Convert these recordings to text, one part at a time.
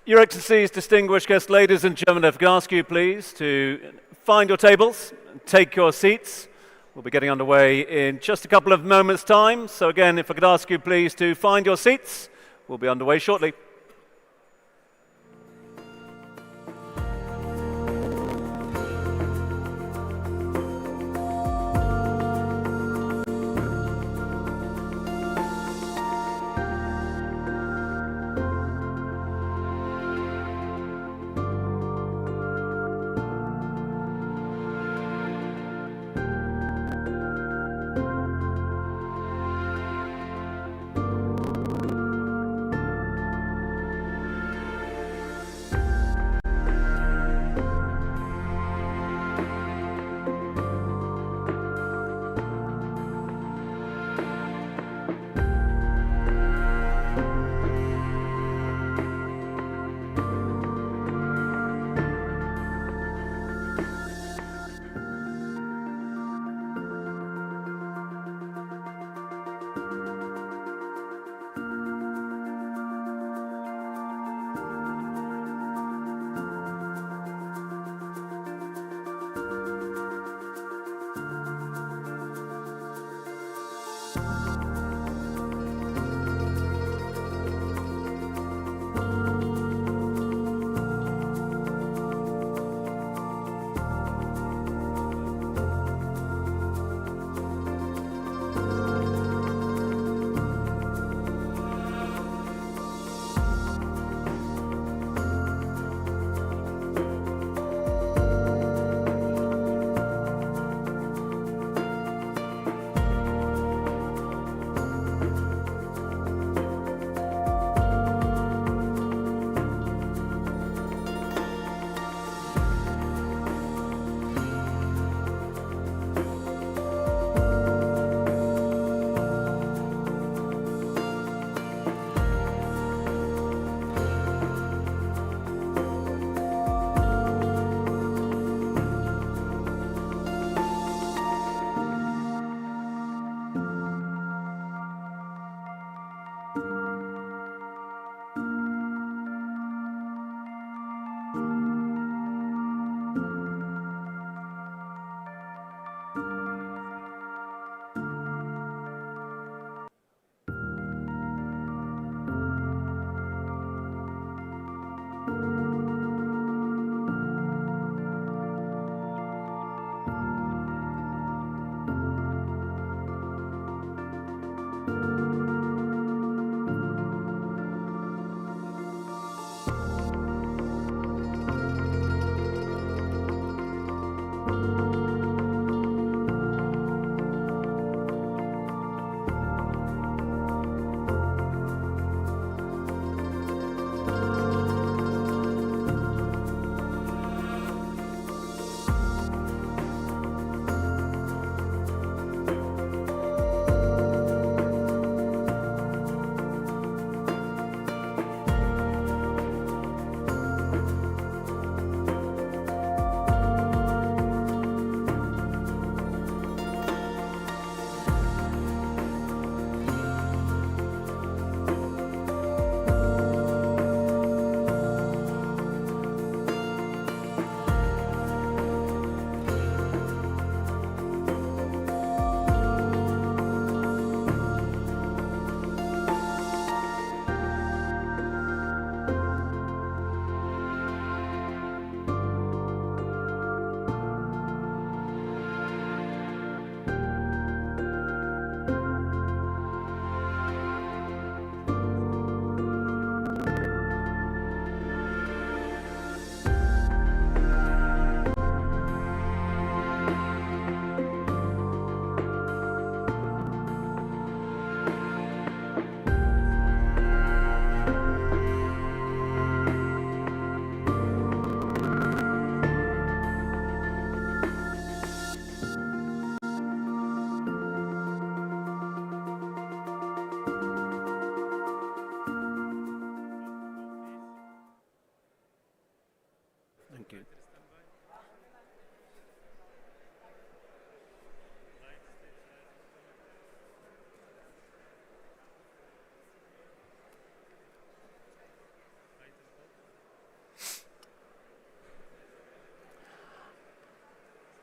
Your Excellencies, distinguished guests, ladies and gentlemen, if I could ask you please to find your tables and take your seats. We'll be getting underway in just a couple of moments' time. So again, if I could ask you please to find your seats, we'll be underway shortly.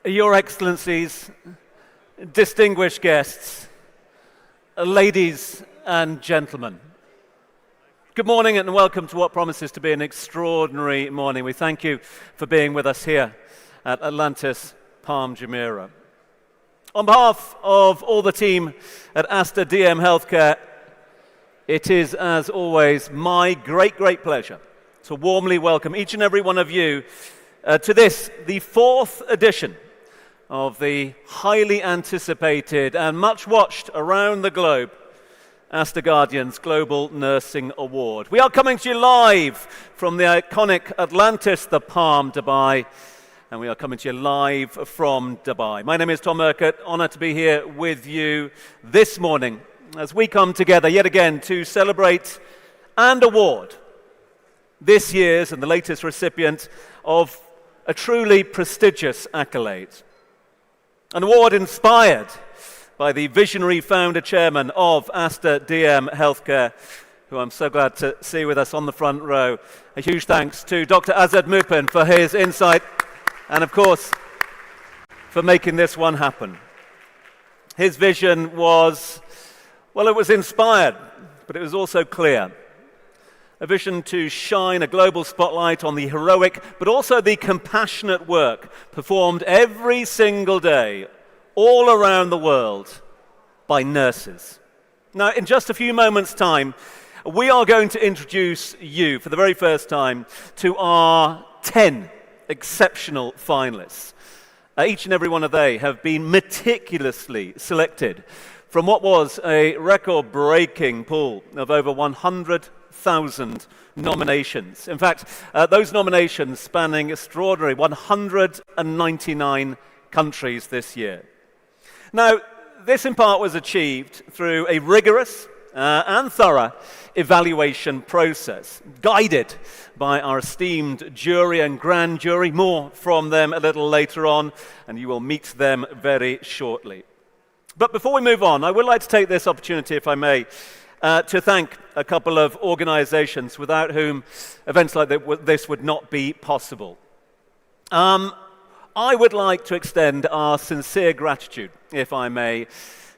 Your Excellencies, distinguished guests, ladies and gentlemen, good morning and welcome to what promises to be an extraordinary morning. We thank you for being with us here at Atlantis Palm Jumeirah. On behalf of all the team at Aster DM Healthcare, it is, as always, my great pleasure to warmly welcome each and every one of you to this, the fourth edition of the highly anticipated and much watched around the globe Aster Guardians Global Nursing Award. We are coming to you live from the iconic Atlantis, the Palm, Dubai, and we are coming to you live from Dubai. My name is Tom Urquhart, honored to be here with you this morning as we come together yet again to celebrate and award this year's and the latest recipient of a truly prestigious accolade. An award inspired by the visionary founder chairman of Aster DM Healthcare, who I'm so glad to see with us on the front row. A huge thanks to Dr. Azad Mupin for his insight and, of course, for making this one happen. His vision was, well, it was inspired, but it was also clear. A vision to shine a global spotlight on the heroic, but also the compassionate work performed every single day, all around the world, by nurses. Now, in just a few moments' time, we are going to introduce you, for the very first time, to our 10 exceptional finalists. Each and every one of they have been meticulously selected from what was a record-breaking pool of over 100,000 nominations. In fact, those nominations spanning extraordinary 199 countries this year. Now, this in part was achieved through a rigorous and thorough evaluation process, guided by our esteemed jury and grand jury. More from them a little later on, and you will meet them very shortly. But before we move on, I would like to take this opportunity, if I may, to thank a couple of organizations without whom events like this would not be possible. I would like to extend our sincere gratitude, if I may,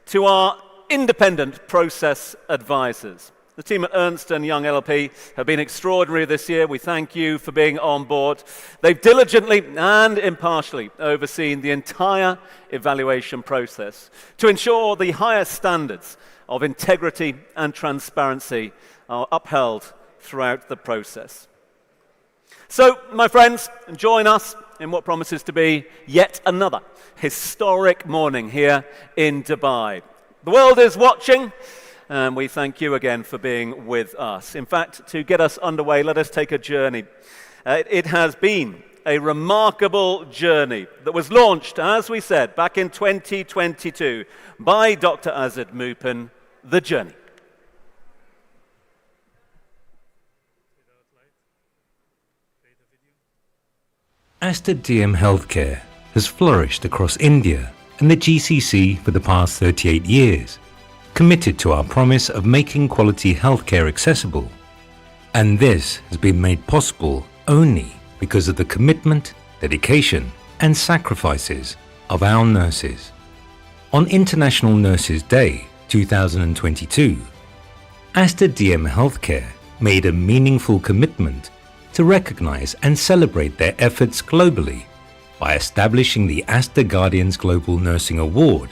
to our independent process advisors. The team at Ernst & Young LLP have been extraordinary this year. We thank you for being on board. They've diligently and impartially overseen the entire evaluation process to ensure the highest standards of integrity and transparency are upheld throughout the process. So, my friends, join us in what promises to be yet another historic morning here in Dubai. The world is watching, and we thank you again for being with us. In fact, to get us underway, let us take a journey. It has been a remarkable journey that was launched, as we said, back in 2022 by Dr. Azad Mupin, The Journey. Aster DM Healthcare has flourished across India and the GCC for the past 38 years, committed to our promise of making quality healthcare accessible. And this has been made possible only because of the commitment, dedication, and sacrifices of our nurses. On International Nurses Day 2022, Aster DM Healthcare made a meaningful commitment to recognize and celebrate their efforts globally by establishing the Aster Guardians Global Nursing Award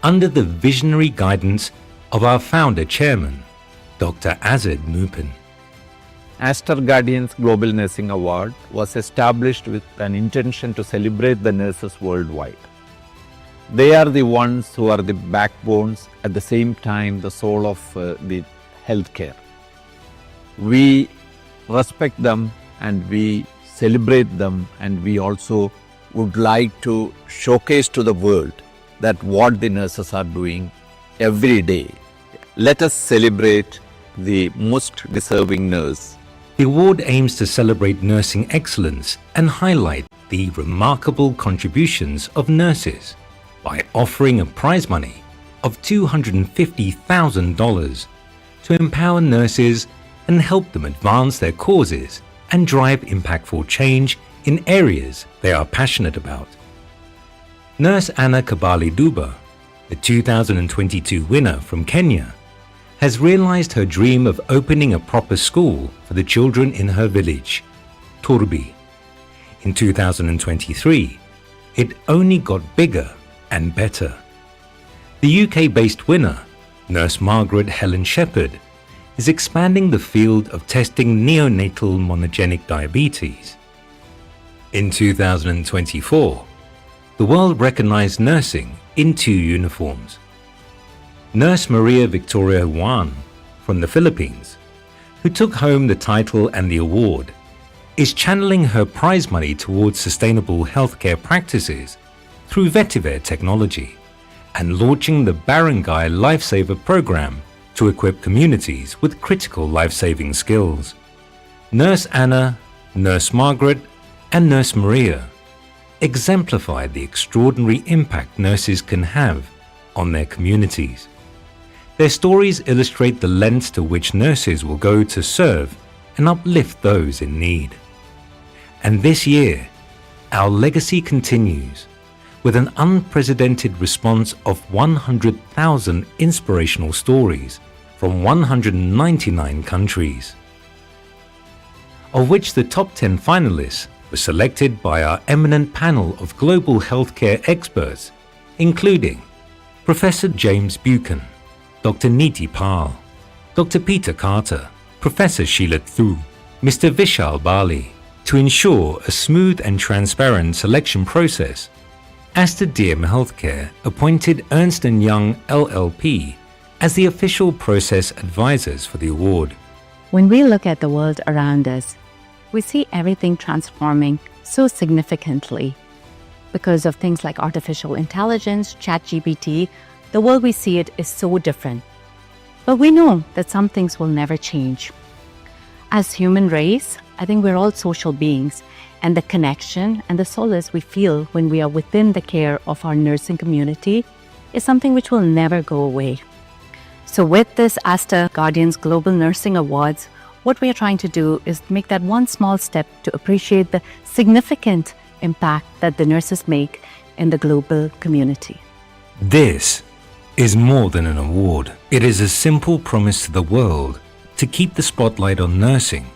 under the visionary guidance of our founder chairman, Dr. Azad Mupin. Aster Guardians Global Nursing Award was established with an intention to celebrate the nurses worldwide. They are the ones who are the backbones, at the same time the soul of the healthcare. We respect them and we celebrate them, and we also would like to showcase to the world that what the nurses are doing every day. Let us celebrate the most deserving nurse. The award aims to celebrate nursing excellence and highlight the remarkable contributions of nurses by offering a prize money of $250,000 to empower nurses and help them advance their causes and drive impactful change in areas they are passionate about. Nurse Anna Kabali Duba, the 2022 winner from Kenya, has realized her dream of opening a proper school for the children in her village, Turbi. In 2023, it only got bigger and better. The UK-based winner, Nurse Margaret Helen Shepherd, is expanding the field of testing neonatal monogenic diabetes. In 2024, the world recognized nursing in 2 uniforms. Nurse Maria Victoria Juan from the Philippines, who took home the title and the award, is channeling her prize money towards sustainable healthcare practices through vetiver technology and launching the Barangay Lifesaver program to equip communities with critical life-saving skills. Nurse Anna, Nurse Margaret, and Nurse Maria exemplify the extraordinary impact nurses can have on their communities. Their stories illustrate the lengths to which nurses will go to serve and uplift those in need. And this year, our legacy continues with an unprecedented response of 100,000 inspirational stories from 199 countries, of which the top 10 finalists were selected by our eminent panel of global healthcare experts, including Professor James Buchan, Dr. Niti Pal, Dr. Peter Carter, Professor Sheila Thu, Mr. Vishal Bali. To ensure a smooth and transparent selection process, Aster DM Healthcare appointed Ernst & Young LLP as the official process advisors for the award. When we look at the world around us, we see everything transforming so significantly. Because of things like artificial intelligence, ChatGPT, the world we see it is so different. But we know that some things will never change. As human race, I think we're all social beings, and the connection and the solace we feel when we are within the care of our nursing community is something which will never go away. So with this Aster Guardians Global Nursing Awards, what we are trying to do is make that one small step to appreciate the significant impact that the nurses make in the global community. This is more than an award. It is a simple promise to the world to keep the spotlight on nursing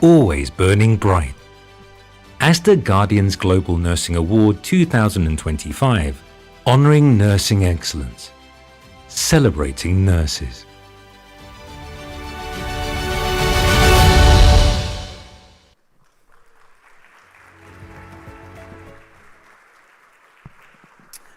always burning bright. Aster Guardians Global Nursing Award 2025, honoring nursing excellence, celebrating nurses.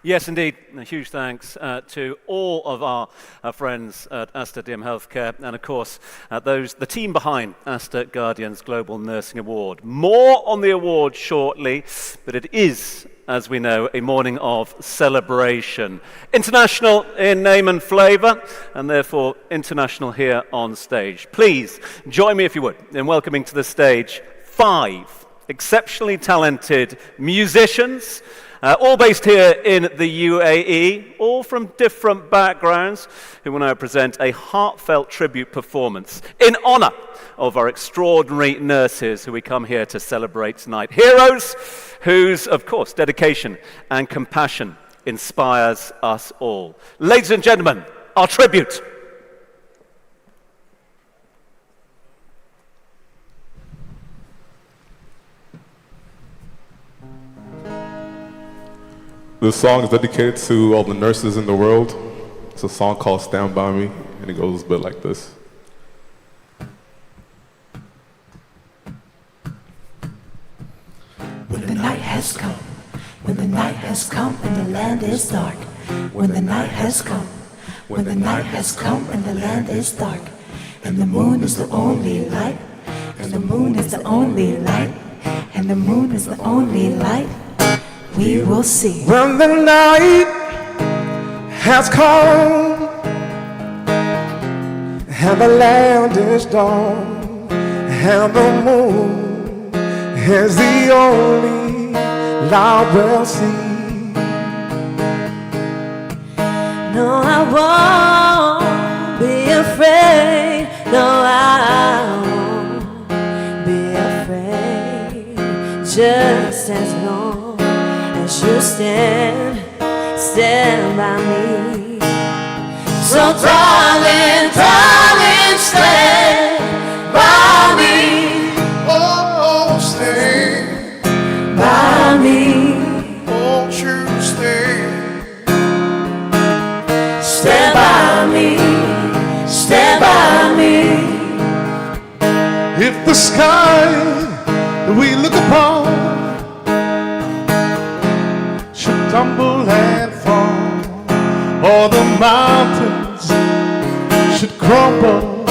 Yes, indeed. A huge thanks to all of our friends at Aster DM Healthcare and, of course, the team behind Aster Guardians Global Nursing Award. More on the award shortly, but it is, as we know, a morning of celebration. International in name and flavour, and therefore international here on stage. Please join me, if you would, in welcoming to the stage 5 exceptionally talented musicians, all based here in the UAE, all from different backgrounds, who will now present a heartfelt tribute performance in honour of our extraordinary nurses who we come here to celebrate tonight. Heroes whose, of course, dedication and compassion inspires us all. Ladies and gentlemen, our tribute. This song is dedicated to all the nurses in the world. It's a song called Stand By Me, and it goes a bit like this. When the night has come, when the night has come and the land is dark, when the night has come, when the night has come and the land is dark, and the moon is the only light, and the moon is the only light, and the moon is the only light, we will see. When the night has come and the land is dark and the moon is the only light we'll see. No, I won't be afraid. No, I won't be afraid. Just as long as you stand by me. So darling, darling, stand by me. Oh, stay By me. won't you stay? Stand by me. Stand by me. If the sky that we look upon should tumble and fall, or the mountains should crumble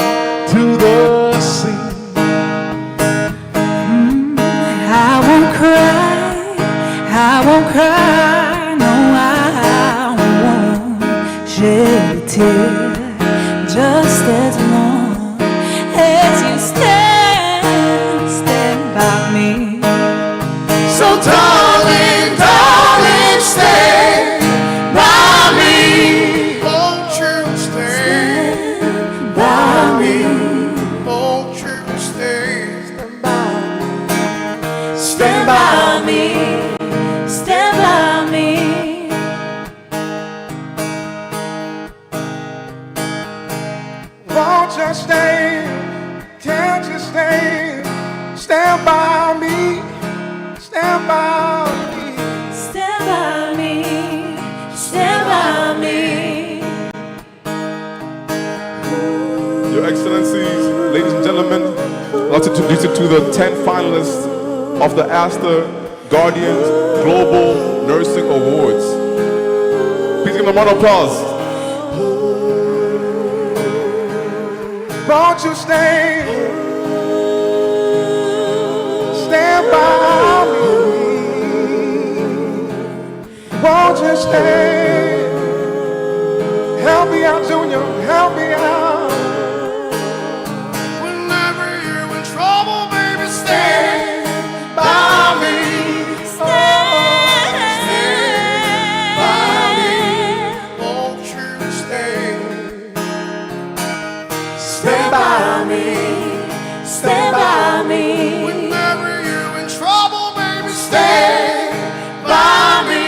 to the sea, I won't cry, no, I won't shed a tear, just as long as you stand by me. So darling, darling, stay by me. won't you stay? By me. Won't you stay? Stand by me. Stand by me. Won't you stay? Can't you stay? Stand by me. Stand by me. Stand by me. Stand by me. Your Excellencies, ladies and gentlemen, I'd like to introduce you to the 10 finalists of the Aster Guardians Global Nursing Awards. Please give them a round of applause. Won't you stay? Stand by me. Won't you stay? Help me out, Junior. Help me out. Whenever you're in trouble, baby, stand by me. Stand by me. Won't you stay? Stand by me. Stand by me. Whenever you're in trouble, baby, stay by me.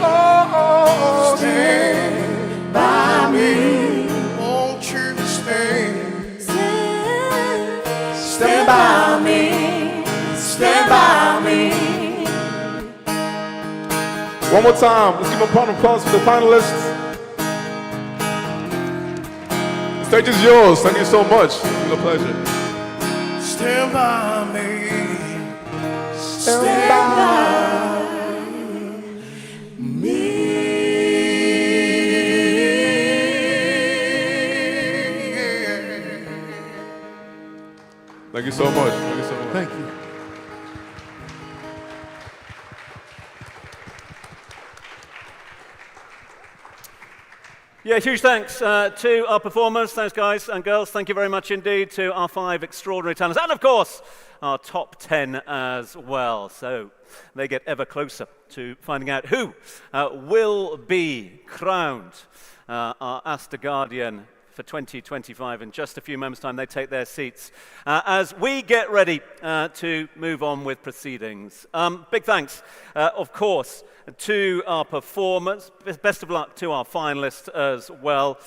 Oh, stay by me. Won't you stay? Stand by me. Stand by me. One more time, let's give a round of applause for the finalists. The stage is yours. Thank you so much. It's been a pleasure. Stand by me. Stand by me. Thank you so much. Thank you so much. Thank you. Yeah, huge thanks to our performers. Thanks, guys and girls. Thank you very much indeed to our 5 extraordinary talents. And, of course, our top 10 as well. So they get ever closer to finding out who will be crowned our Aster Guardian for 2025. In just a few moments' time, they take their seats as we get ready to move on with proceedings. Big thanks, of course, to our performers. Best of luck to our finalists as well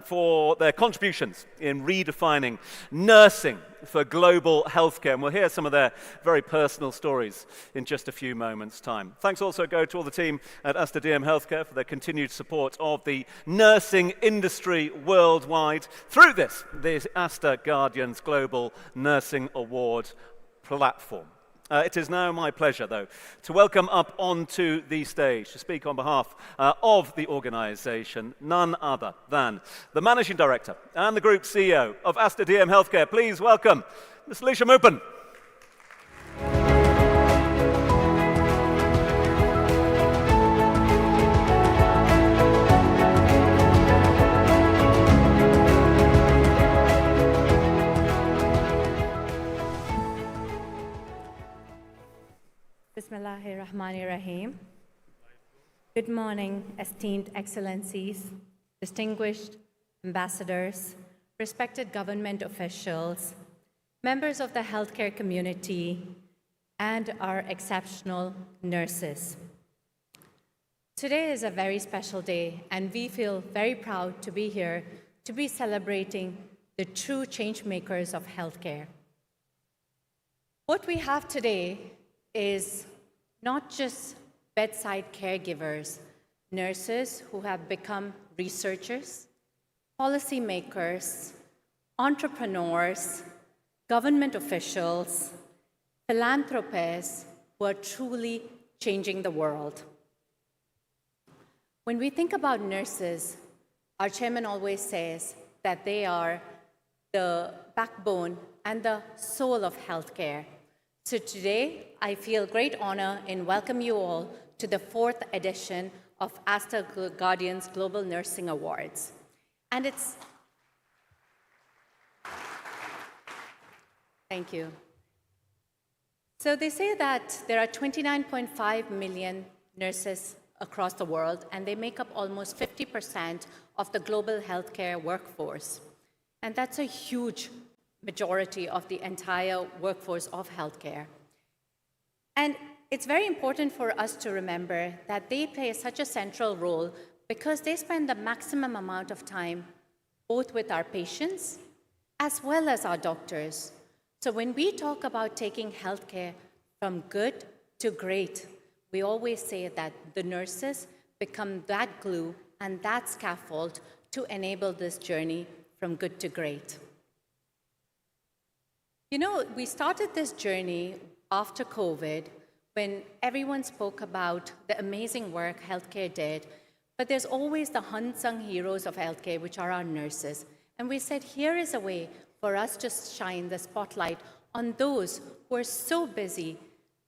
for their contributions in redefining nursing for global healthcare. And we'll hear some of their very personal stories in just a few moments' time. Thanks also go to all the team at Aster DM Healthcare for their continued support of the nursing industry worldwide through the Aster Guardians Global Nursing Award platform. It is now my pleasure, though, to welcome up onto the stage to speak on behalf of the organisation, none other than the Managing Director and the Group CEO of Aster DM Healthcare. Please welcome Ms. Alicia Mupin. Bismillahirrahmanirrahim. Good morning, esteemed excellencies, distinguished ambassadors, respected government officials, members of the healthcare community, and our exceptional nurses. Today is a very special day, and we feel very proud to be here to be celebrating the true change makers of healthcare. What we have today is not just bedside caregivers, nurses who have become researchers, policymakers, entrepreneurs, government officials, philanthropists who are truly changing the world. When we think about nurses, our chairman always says that they are the backbone and the soul of healthcare. So today, I feel great honor in welcoming you all to the 4th edition of Aster Guardians Global Nursing Awards. And it's... Thank you. So they say that there are 29.5 million nurses across the world, and they make up almost 50% of the global healthcare workforce. And that's a huge majority of the entire workforce of healthcare. And it's very important for us to remember that they play such a central role because they spend the maximum amount of time both with our patients as well as our doctors. So when we talk about taking healthcare from good to great, we always say that the nurses become that glue and that scaffold to enable this journey from good to great. You know, we started this journey after COVID when everyone spoke about the amazing work healthcare did, but there's always the unsung heroes of healthcare, which are our nurses. And we said, here is a way for us to shine the spotlight on those who are so busy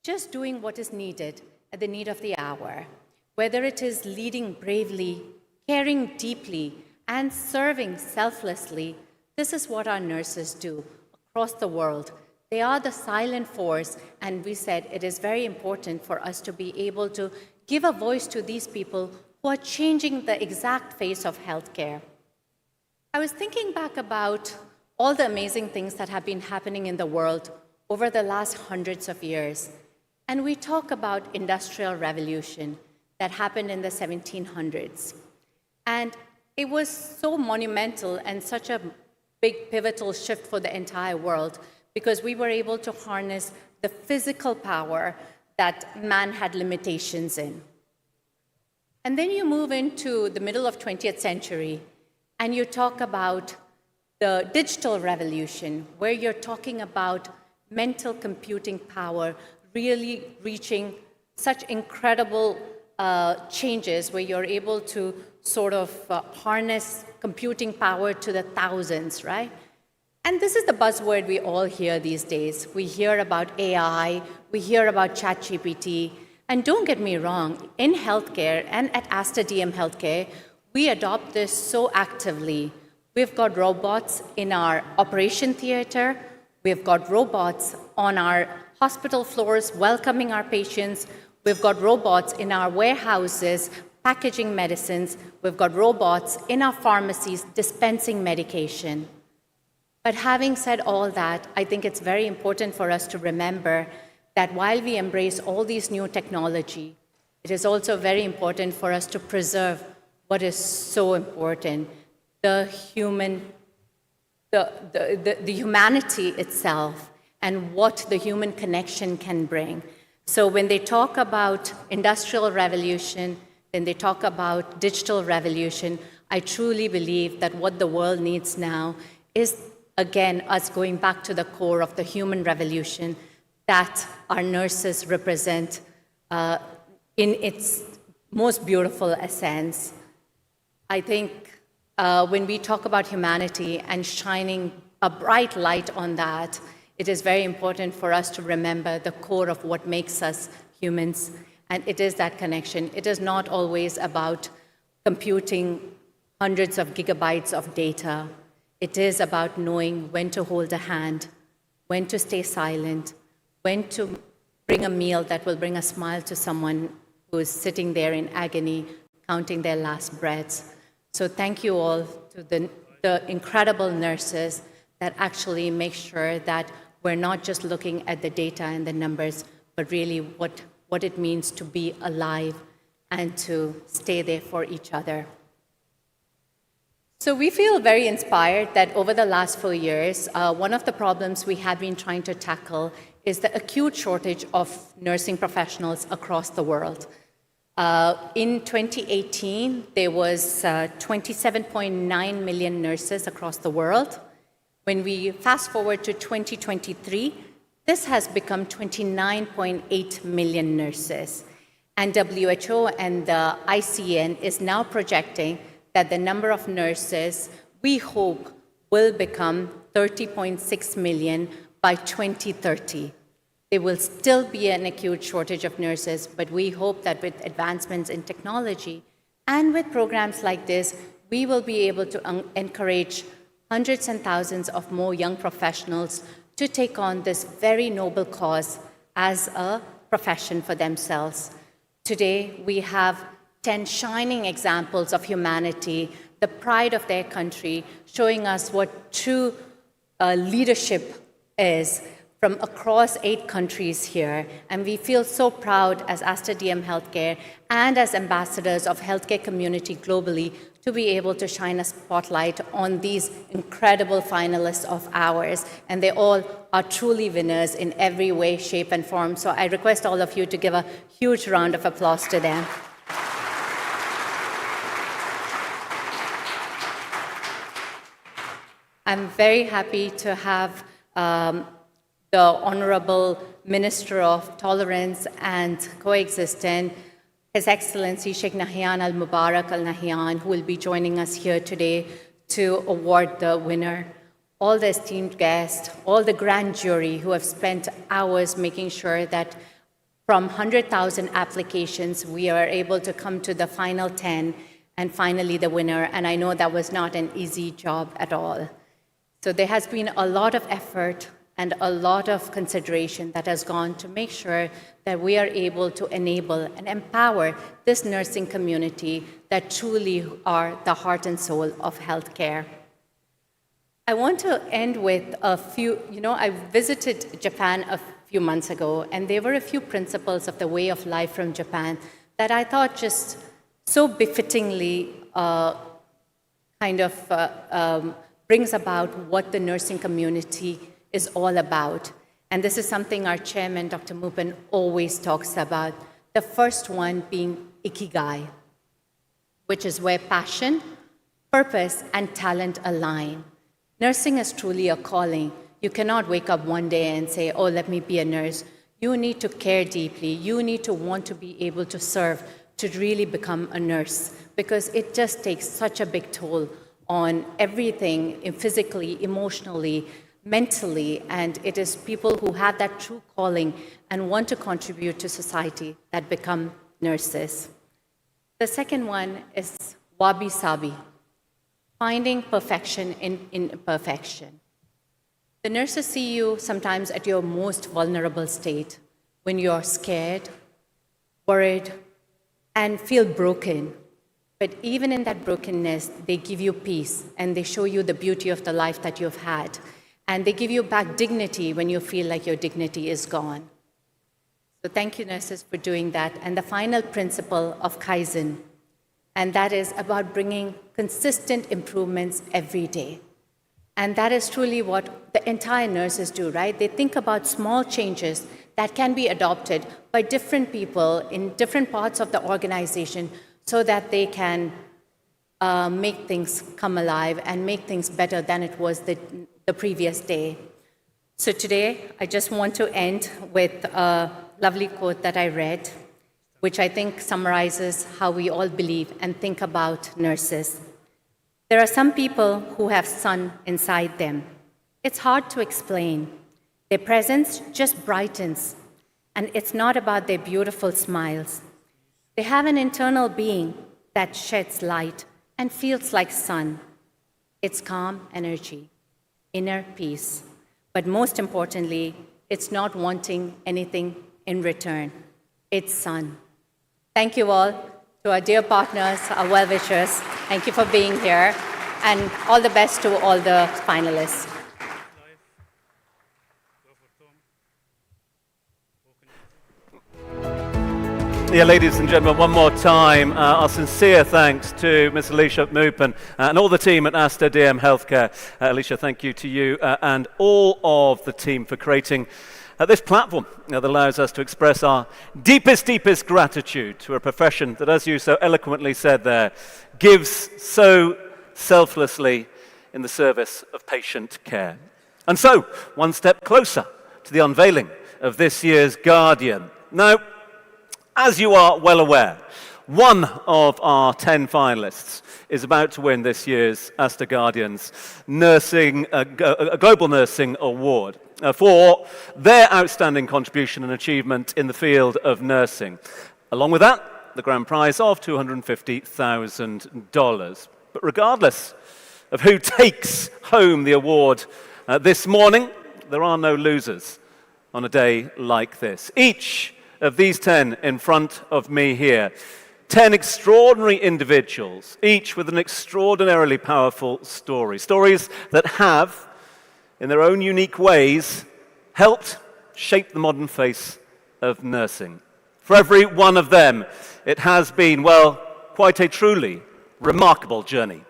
just doing what is needed at the need of the hour, whether it is leading bravely, caring deeply, and serving selflessly. This is what our nurses do across the world. They are the silent force, and we said it is very important for us to be able to give a voice to these people who are changing the exact face of healthcare. I was thinking back about all the amazing things that have been happening in the world over the last hundreds of years. And we talk about industrial revolution that happened in the 1700s. And it was so monumental and such a big pivotal shift for the entire world because we were able to harness the physical power that man had limitations in. And then you move into the middle of 20th century and you talk about the digital revolution, where you're talking about mental computing power really reaching such incredible changes where you're able to sort of harness computing power to the thousands, right? And this is the buzzword we all hear these days. We hear about AI, we hear about ChatGPT, and don't get me wrong, in healthcare and at Aster DM Healthcare, we adopt this so actively. We've got robots in our operation theater, we've got robots on our hospital floors welcoming our patients, we've got robots in our warehouses packaging medicines, we've got robots in our pharmacies dispensing medication. But having said all that, I think it's very important for us to remember that while we embrace all these new technology, it is also very important for us to preserve what is so important, the humanity itself and what the human connection can bring. So when they talk about industrial revolution, then they talk about digital revolution, I truly believe that what the world needs now is, again, us going back to the core of the human revolution that our nurses represent in its most beautiful essence. I think when we talk about humanity and shining a bright light on that, it is very important for us to remember the core of what makes us humans, and it is that connection. It is not always about computing hundreds of gigabytes of data. It is about knowing when to hold a hand, when to stay silent, when to bring a meal that will bring a smile to someone who is sitting there in agony, counting their last breaths. So thank you all to the incredible nurses that actually make sure that we're not just looking at the data and the numbers, but really what it means to be alive, and to stay there for each other. So we feel very inspired that over the last 4 years, one of the problems we have been trying to tackle is the acute shortage of nursing professionals across the world. In 2018, there was 27.9 million nurses across the world. When we fast forward to 2023, this has become 29.8 million nurses. And WHO and the ICN is now projecting that the number of nurses, we hope, will become 30.6 million by 2030. There will still be an acute shortage of nurses, but we hope that with advancements in technology and with programs like this, we will be able to encourage hundreds and thousands of more young professionals to take on this very noble cause as a profession for themselves. Today, we have 10 shining examples of humanity, the pride of their country, showing us what true leadership is from across 8 countries here. And we feel so proud as Aster DM Healthcare and as ambassadors of healthcare community globally to be able to shine a spotlight on these incredible finalists of ours. And they all are truly winners in every way, shape, and form. So I request all of you to give a huge round of applause to them. I'm very happy to have the Honorable Minister of Tolerance and Coexistence, His Excellency Sheikh Nahyan Al-Mubarak Al-Nahyan, who will be joining us here today to award the winner. All the esteemed guests, all the grand jury who have spent hours making sure that from 100,000 applications, we are able to come to the final 10 and finally the winner. And I know that was not an easy job at all. So there has been a lot of effort and a lot of consideration that has gone to make sure that we are able to enable and empower this nursing community that truly are the heart and soul of healthcare. I want to end with a few, I visited Japan a few months ago, and there were a few principles of the way of life from Japan that I thought just so befittingly brings about what the nursing community is all about. And this is something our chairman, Dr. Mupin, always talks about. The first one being ikigai, which is where passion, purpose, and talent align. Nursing is truly a calling. You cannot wake up one day and say, oh, let me be a nurse. You need to care deeply. You need to want to be able to serve to really become a nurse, because it just takes such a big toll on everything, physically, emotionally, mentally, and it is people who have that true calling and want to contribute to society that become nurses. The second one is wabi-sabi, finding perfection in imperfection. The nurses see you sometimes at your most vulnerable state, when you're scared, worried, and feel broken. But even in that brokenness, they give you peace, and they show you the beauty of the life that you've had. And they give you back dignity when you feel like your dignity is gone. So thank you, nurses, for doing that. And the final principle of Kaizen, and that is about bringing consistent improvements every day. And that is truly what the entire nurses do, right? They think about small changes that can be adopted by different people in different parts of the organization so that they can make things come alive and make things better than it was the previous day. So today, I just want to end with a lovely quote that I read, which I think summarizes how we all believe and think about nurses. There are some people who have sun inside them. It's hard to explain. Their presence just brightens, and it's not about their beautiful smiles. They have an internal being that sheds light and feels like sun. It's calm energy, inner peace. But most importantly, it's not wanting anything in return. It's sun. Thank you all, to our dear partners, our well-wishers. Thank you for being here, and all the best to all the finalists. Yeah, ladies and gentlemen, one more time, our sincere thanks to Ms. Alicia Moopen and all the team at Aster DM Healthcare. Alicia, thank you to you and all of the team for creating this platform that allows us to express our deepest gratitude to a profession that, as you so eloquently said there, gives so selflessly in the service of patient care. And so, one step closer to the unveiling of this year's Guardian. Now, as you are well aware, one of our 10 finalists is about to win this year's Aster Guardians a Global Nursing Award for their outstanding contribution and achievement in the field of nursing. Along with that, the grand prize of $250,000. But regardless of who takes home the award this morning, there are no losers on a day like this. Each of these 10 in front of me here, 10 extraordinary individuals, each with an extraordinarily powerful story. Stories that have, in their own unique ways, helped shape the modern face of nursing. For every one of them, it has been, well, quite a truly remarkable journey.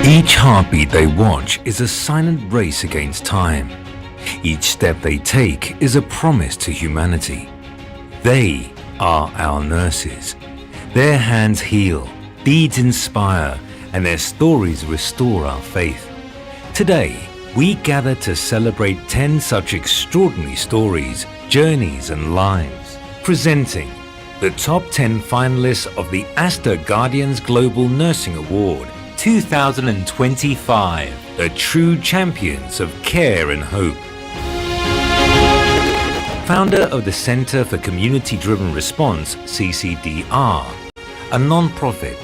Each heartbeat they watch is a silent race against time. Each step they take is a promise to humanity. They are our nurses. Their hands heal, deeds inspire, and their stories restore our faith. Today, we gather to celebrate 10 such extraordinary stories, journeys, and lives, presenting the top 10 finalists of the Aster Guardians Global Nursing Award 2025, the true champions of care and hope. Founder of the Center for Community-Driven Response, CCDR, a non-profit,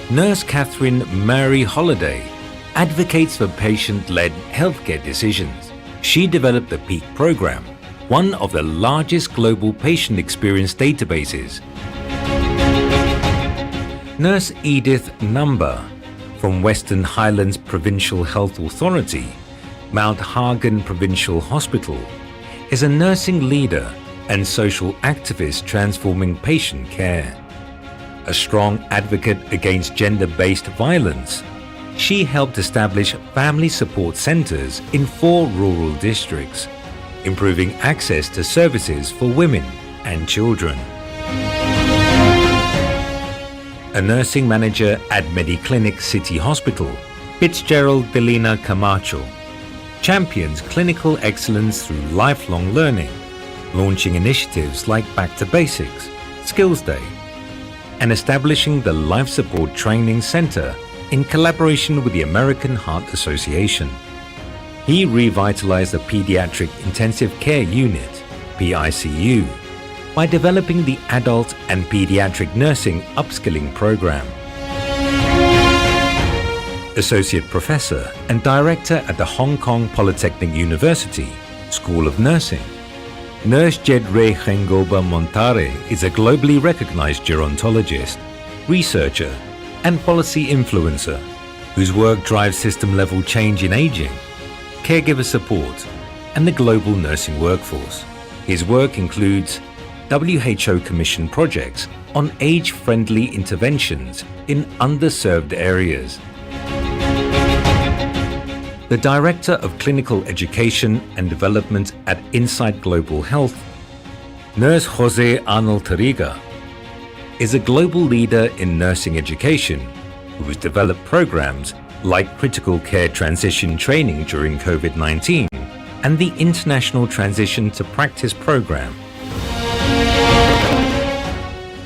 Nurse Catherine Mary Holliday advocates for patient-led healthcare decisions. She developed the PEAK program, one of the largest global patient experience databases. Nurse Edith Number, from Western Highlands Provincial Health Authority, Mount Hagen Provincial Hospital, is a nursing leader and social activist transforming patient care. A strong advocate against gender-based violence, she helped establish family support centers in 4 rural districts, improving access to services for women and children. A nursing manager at Mediclinic City Hospital, Fitzgerald Delina Camacho, champions clinical excellence through lifelong learning, launching initiatives like Back to Basics, Skills Day, and establishing the Life Support Training Center in collaboration with the American Heart Association. He revitalized the Pediatric Intensive Care Unit, PICU, by developing the Adult and Pediatric Nursing Upskilling Program. Associate Professor and Director at the Hong Kong Polytechnic University, School of Nursing, Nurse Jedre Khengoba Montare is a globally recognized gerontologist, researcher, and policy influencer whose work drives system-level change in aging, caregiver support, and the global nursing workforce. His work includes WHO commissioned projects on age-friendly interventions in underserved areas. The Director of Clinical Education and Development at Insight Global Health, Nurse Jose Arnold Tariga, is a global leader in nursing education who has developed programs like critical care transition training during COVID-19 and the International Transition to Practice program.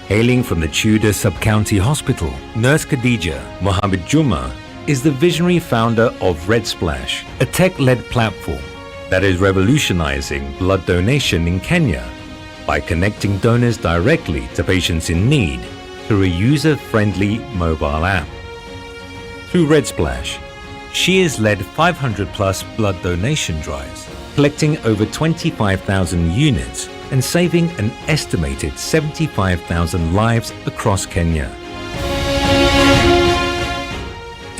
Hailing from the Tudor Sub-County Hospital, Nurse Khadija Mohammed Juma is the visionary founder of Red Splash, a tech-led platform that is revolutionizing blood donation in Kenya by connecting donors directly to patients in need through a user-friendly mobile app. Through Red Splash, she has led 500-plus blood donation drives, collecting over 25,000 units and saving an estimated 75,000 lives across Kenya.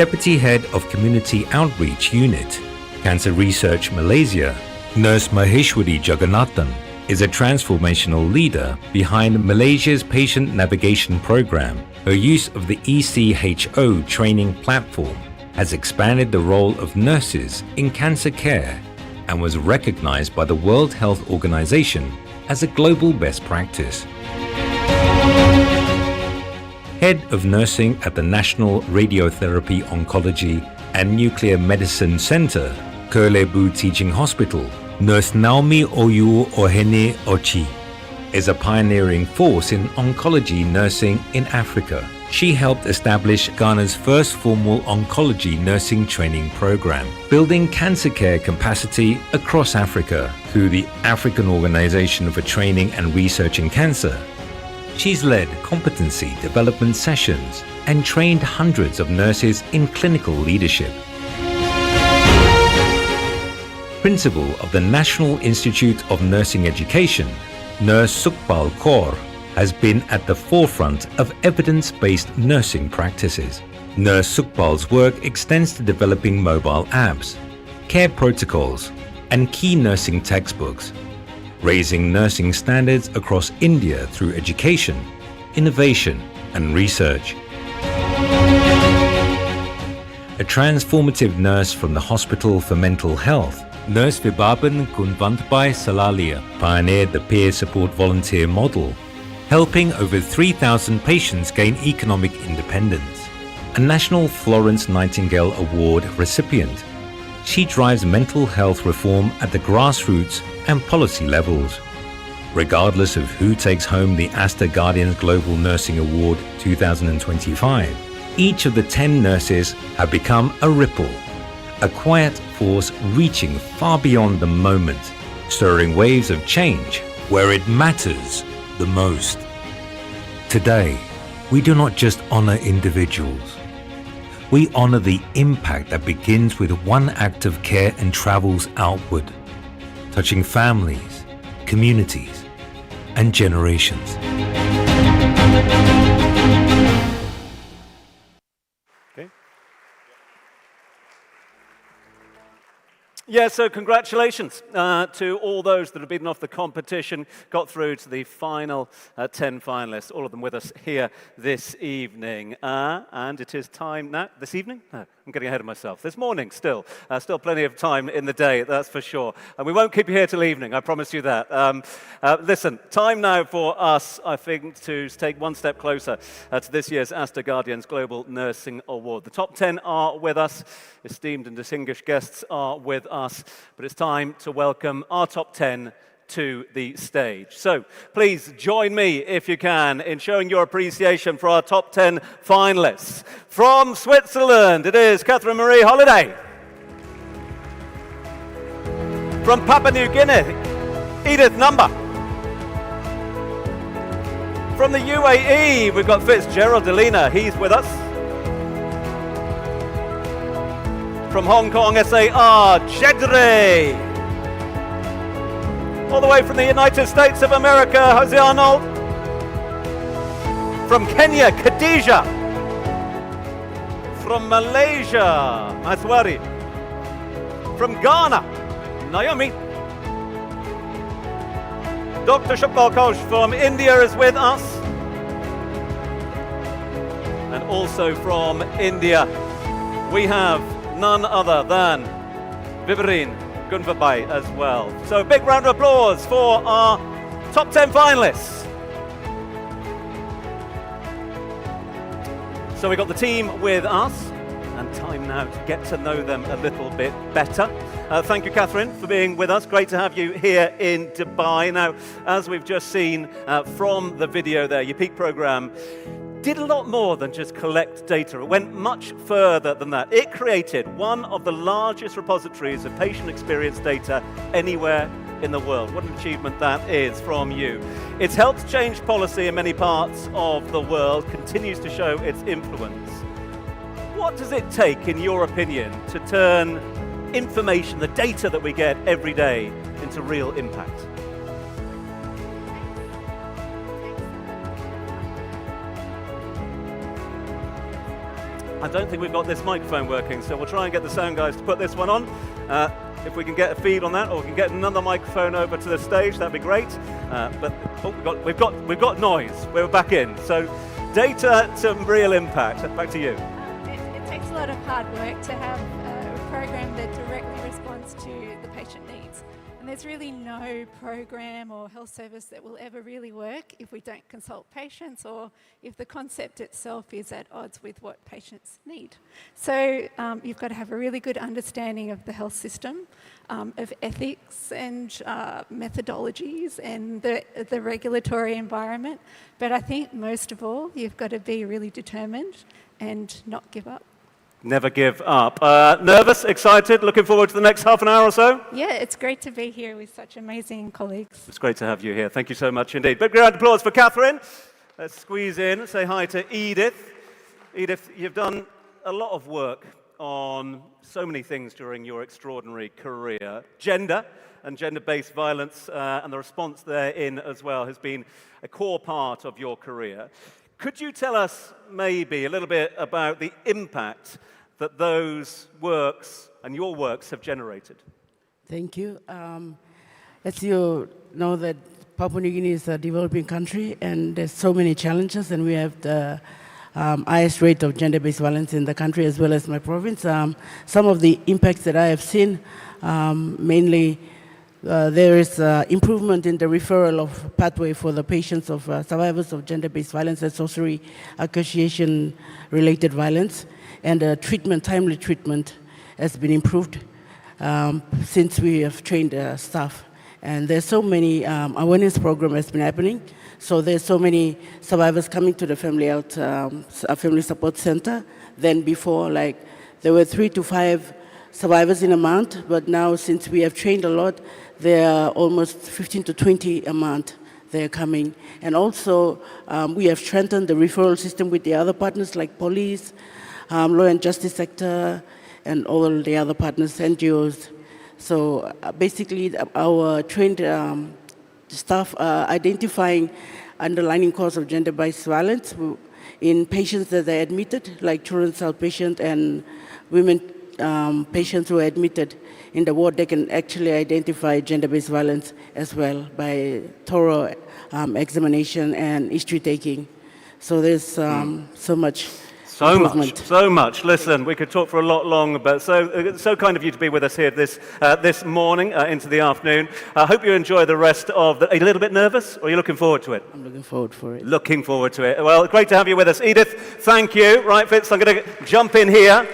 Deputy Head of Community Outreach Unit, Cancer Research Malaysia, Nurse Maheshwari Jagannathan, is a transformational leader behind Malaysia's patient navigation program. Her use of the ECHO training platform has expanded the role of nurses in cancer care and was recognized by the World Health Organization as a global best practice. Head of Nursing at the National Radiotherapy Oncology and Nuclear Medicine Center, Kurlebu Teaching Hospital, Nurse Naomi Oyu Ohene Ochi, is a pioneering force in oncology nursing in Africa. She helped establish Ghana's first formal oncology nursing training program, building cancer care capacity across Africa through the African Organization for Training and Research in Cancer. She's led competency development sessions and trained hundreds of nurses in clinical leadership. Principal of the National Institute of Nursing Education, Nurse Sukhpal Kaur, has been at the forefront of evidence-based nursing practices. Nurse Sukhpal's work extends to developing mobile apps, care protocols, and key nursing textbooks, raising nursing standards across India through education, innovation, and research. A transformative nurse from the Hospital for Mental Health, Nurse Vibaban Kunvantbai Salalia pioneered the peer support volunteer model, helping over 3,000 patients gain economic independence. A National Florence Nightingale Award recipient, she drives mental health reform at the grassroots and policy levels. Regardless of who takes home the Aster Guardians Global Nursing Award 2025, each of the 10 nurses have become a ripple, a quiet force reaching far beyond the moment, stirring waves of change where it matters the most. Today, we do not just honor individuals. We honor the impact that begins with one act of care and travels outward, touching families, communities, and generations. Yeah, so congratulations to all those that have beaten off the competition, got through to the final 10 finalists, all of them with us here this evening. And it is time now, this evening? No, I'm getting ahead of myself. This morning still plenty of time in the day, that's for sure. And we won't keep you here till evening, I promise you that. Listen, time now for us, I think, to take one step closer to this year's Aster Guardians Global Nursing Award. The top 10 are with us, esteemed and distinguished guests are with us, but it's time to welcome our top 10 to the stage. So please join me, if you can, in showing your appreciation for our top 10 finalists. From Switzerland, it is Catherine Marie Holiday. From Papua New Guinea, Edith Number. From the UAE, we've got Fitzgerald Delina, he's with us. From Hong Kong, SAR, Jedre. All the way from the United States of America, Jose Arnold. From Kenya, Khadija. From Malaysia, Maswari. From Ghana, Naomi. Dr. Shukpal Ghosh from India is with us. And also from India, we have none other than Vivirin Gunvabai as well. So a big round of applause for our top 10 finalists. So we've got the team with us, and time now to get to know them a little bit better. Thank you, Catherine, for being with us. Great to have you here in Dubai. Now, as we've just seen from the video there, your peak program did a lot more than just collect data. It went much further than that. It created one of the largest repositories of patient experience data anywhere in the world. What an achievement that is from you. It's helped change policy in many parts of the world, continues to show its influence. What does it take, in your opinion, to turn information, the data that we get every day, into real impact? I don't think we've got this microphone working, so we'll try and get the sound guys to put this one on. If we can get a feed on that, or we can get another microphone over to the stage, that'd be great. But we've got noise. We're back in. So data to real impact. Back to you. It takes a lot of hard work to have a program that directly responds to the patient needs. And there's really no program or health service that will ever really work if we don't consult patients or if the concept itself is at odds with what patients need. So you've got to have a really good understanding of the health system, of ethics and methodologies and the regulatory environment. But I think most of all, you've got to be really determined and not give up. Never give up. Nervous, excited, looking forward to the next half an hour or so? Yeah, it's great to be here with such amazing colleagues. It's great to have you here. Thank you so much indeed. Big round of applause for Catherine. Let's squeeze in, say hi to Edith. Edith, you've done a lot of work on so many things during your extraordinary career. Gender and gender-based violence and the response therein as well has been a core part of your career. Could you tell us maybe a little bit about the impact that those works and your works have generated? Thank you. As you know, that Papua New Guinea is a developing country, and there's so many challenges, and we have the highest rate of gender-based violence in the country as well as my province. Some of the impacts that I have seen, mainly there is improvement in the referral of pathway for the patients of survivors of gender-based violence and sorcery association-related violence, and timely treatment has been improved since we have trained staff. And there's so many awareness program has been happening. So there's so many survivors coming to the family health, family support center. Then before, like, there were 3 to 5 survivors in a month, but now since we have trained a lot, there are almost 15 to 20 a month they're coming. And also, we have strengthened the referral system with the other partners like police, law and justice sector, and all the other partners, NGOs. So basically, our trained staff are identifying underlying cause of gender-based violence in patients that are admitted, like children's health patients and women patients who are admitted in the ward. They can actually identify gender-based violence as well by thorough examination and history taking. So there's so much. So much. Listen, we could talk for a lot longer, but so kind of you to be with us here this morning into the afternoon. I hope you enjoy the rest of Are you a little bit nervous, or are you looking forward to it? I'm looking forward for it. Looking forward to it. Well, great to have you with us. Edith, thank you. Right, Fitz, I'm going to jump in here.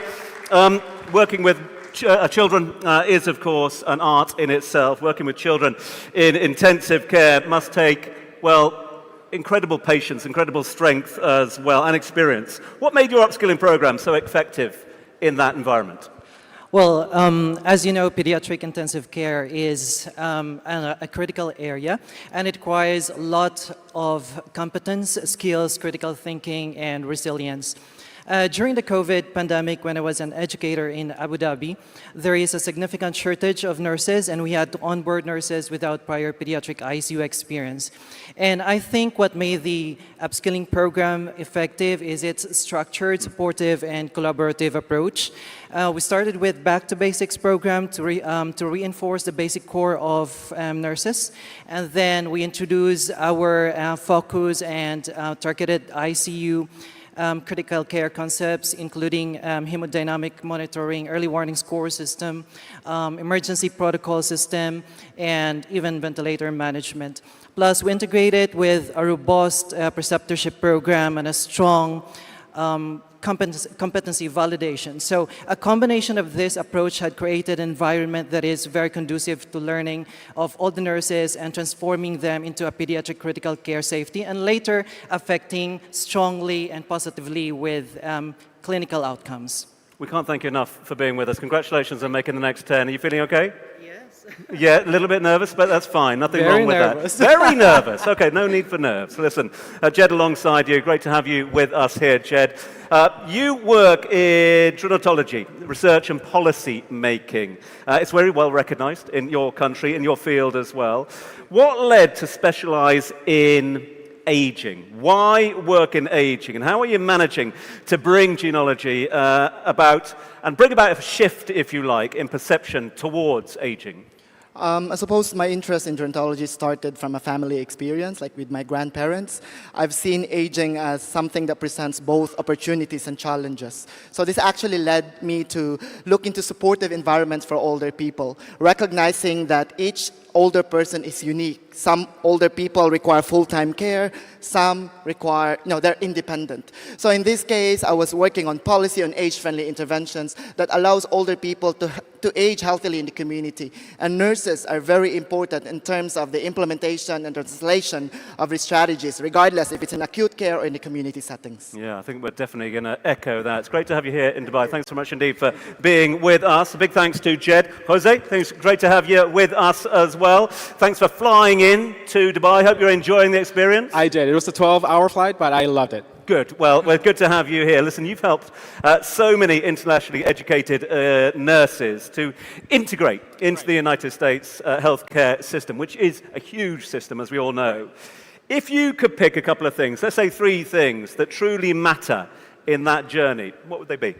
Working with children is, of course, an art in itself. Working with children in intensive care must take, well, incredible patience, incredible strength as well, and experience. What made your upskilling program so effective in that environment? Well, as you know, pediatric intensive care is a critical area, and it requires a lot of competence, skills, critical thinking, and resilience. During the COVID pandemic, when I was an educator in Abu Dhabi, there is a significant shortage of nurses, and we had to onboard nurses without prior pediatric ICU experience. And I think what made the upskilling program effective is its structured, supportive, and collaborative approach. We started with Back to Basics program to reinforce the basic core of nurses, and then we introduced our focus and targeted ICU critical care concepts, including hemodynamic monitoring, early warning score system, emergency protocol system, and even ventilator management. Plus, we integrated with a robust preceptorship program and a strong competency validation. So a combination of this approach had created an environment that is very conducive to learning of all the nurses and transforming them into a pediatric critical care safety, and later affecting strongly and positively with clinical outcomes. We can't thank you enough for being with us. Congratulations on making the next 10. Are you feeling okay? Yes. Yeah, a little bit nervous, but that's fine. Nothing wrong with that. Very nervous. Okay, no need for nerves. Listen, Jed alongside you. Great to have you with us here, Jed. You work in gerontology, research and policy making. It's very well recognized in your country, in your field as well. What led to specialize in aging. Why work in aging? And how are you managing to bring genealogy about and bring about a shift, if you like, in perception towards aging? I suppose my interest in gerontology started from a family experience, like with my grandparents. I've seen aging as something that presents both opportunities and challenges. So this actually led me to look into supportive environments for older people, recognizing that each older person is unique. Some older people require full-time care, some require, they're independent. So in this case, I was working on policy on age-friendly interventions that allows older people to age healthily in the community. And nurses are very important in terms of the implementation and translation of these strategies, regardless if it's in acute care or in the community settings. Yeah, I think we're definitely going to echo that. It's great to have you here in Dubai. Thanks so much indeed for being with us. A big thanks to Jed. Jose, thanks. Great to have you with us as well. Thanks for flying in to Dubai. Hope you're enjoying the experience. I did. It was a 12-hour flight, but I loved it. Good. Well, good to have you here. Listen, you've helped so many internationally educated nurses to integrate into the United States healthcare system, which is a huge system, as we all know. If you could pick a couple of things, let's say 3 things that truly matter in that journey, what would they be?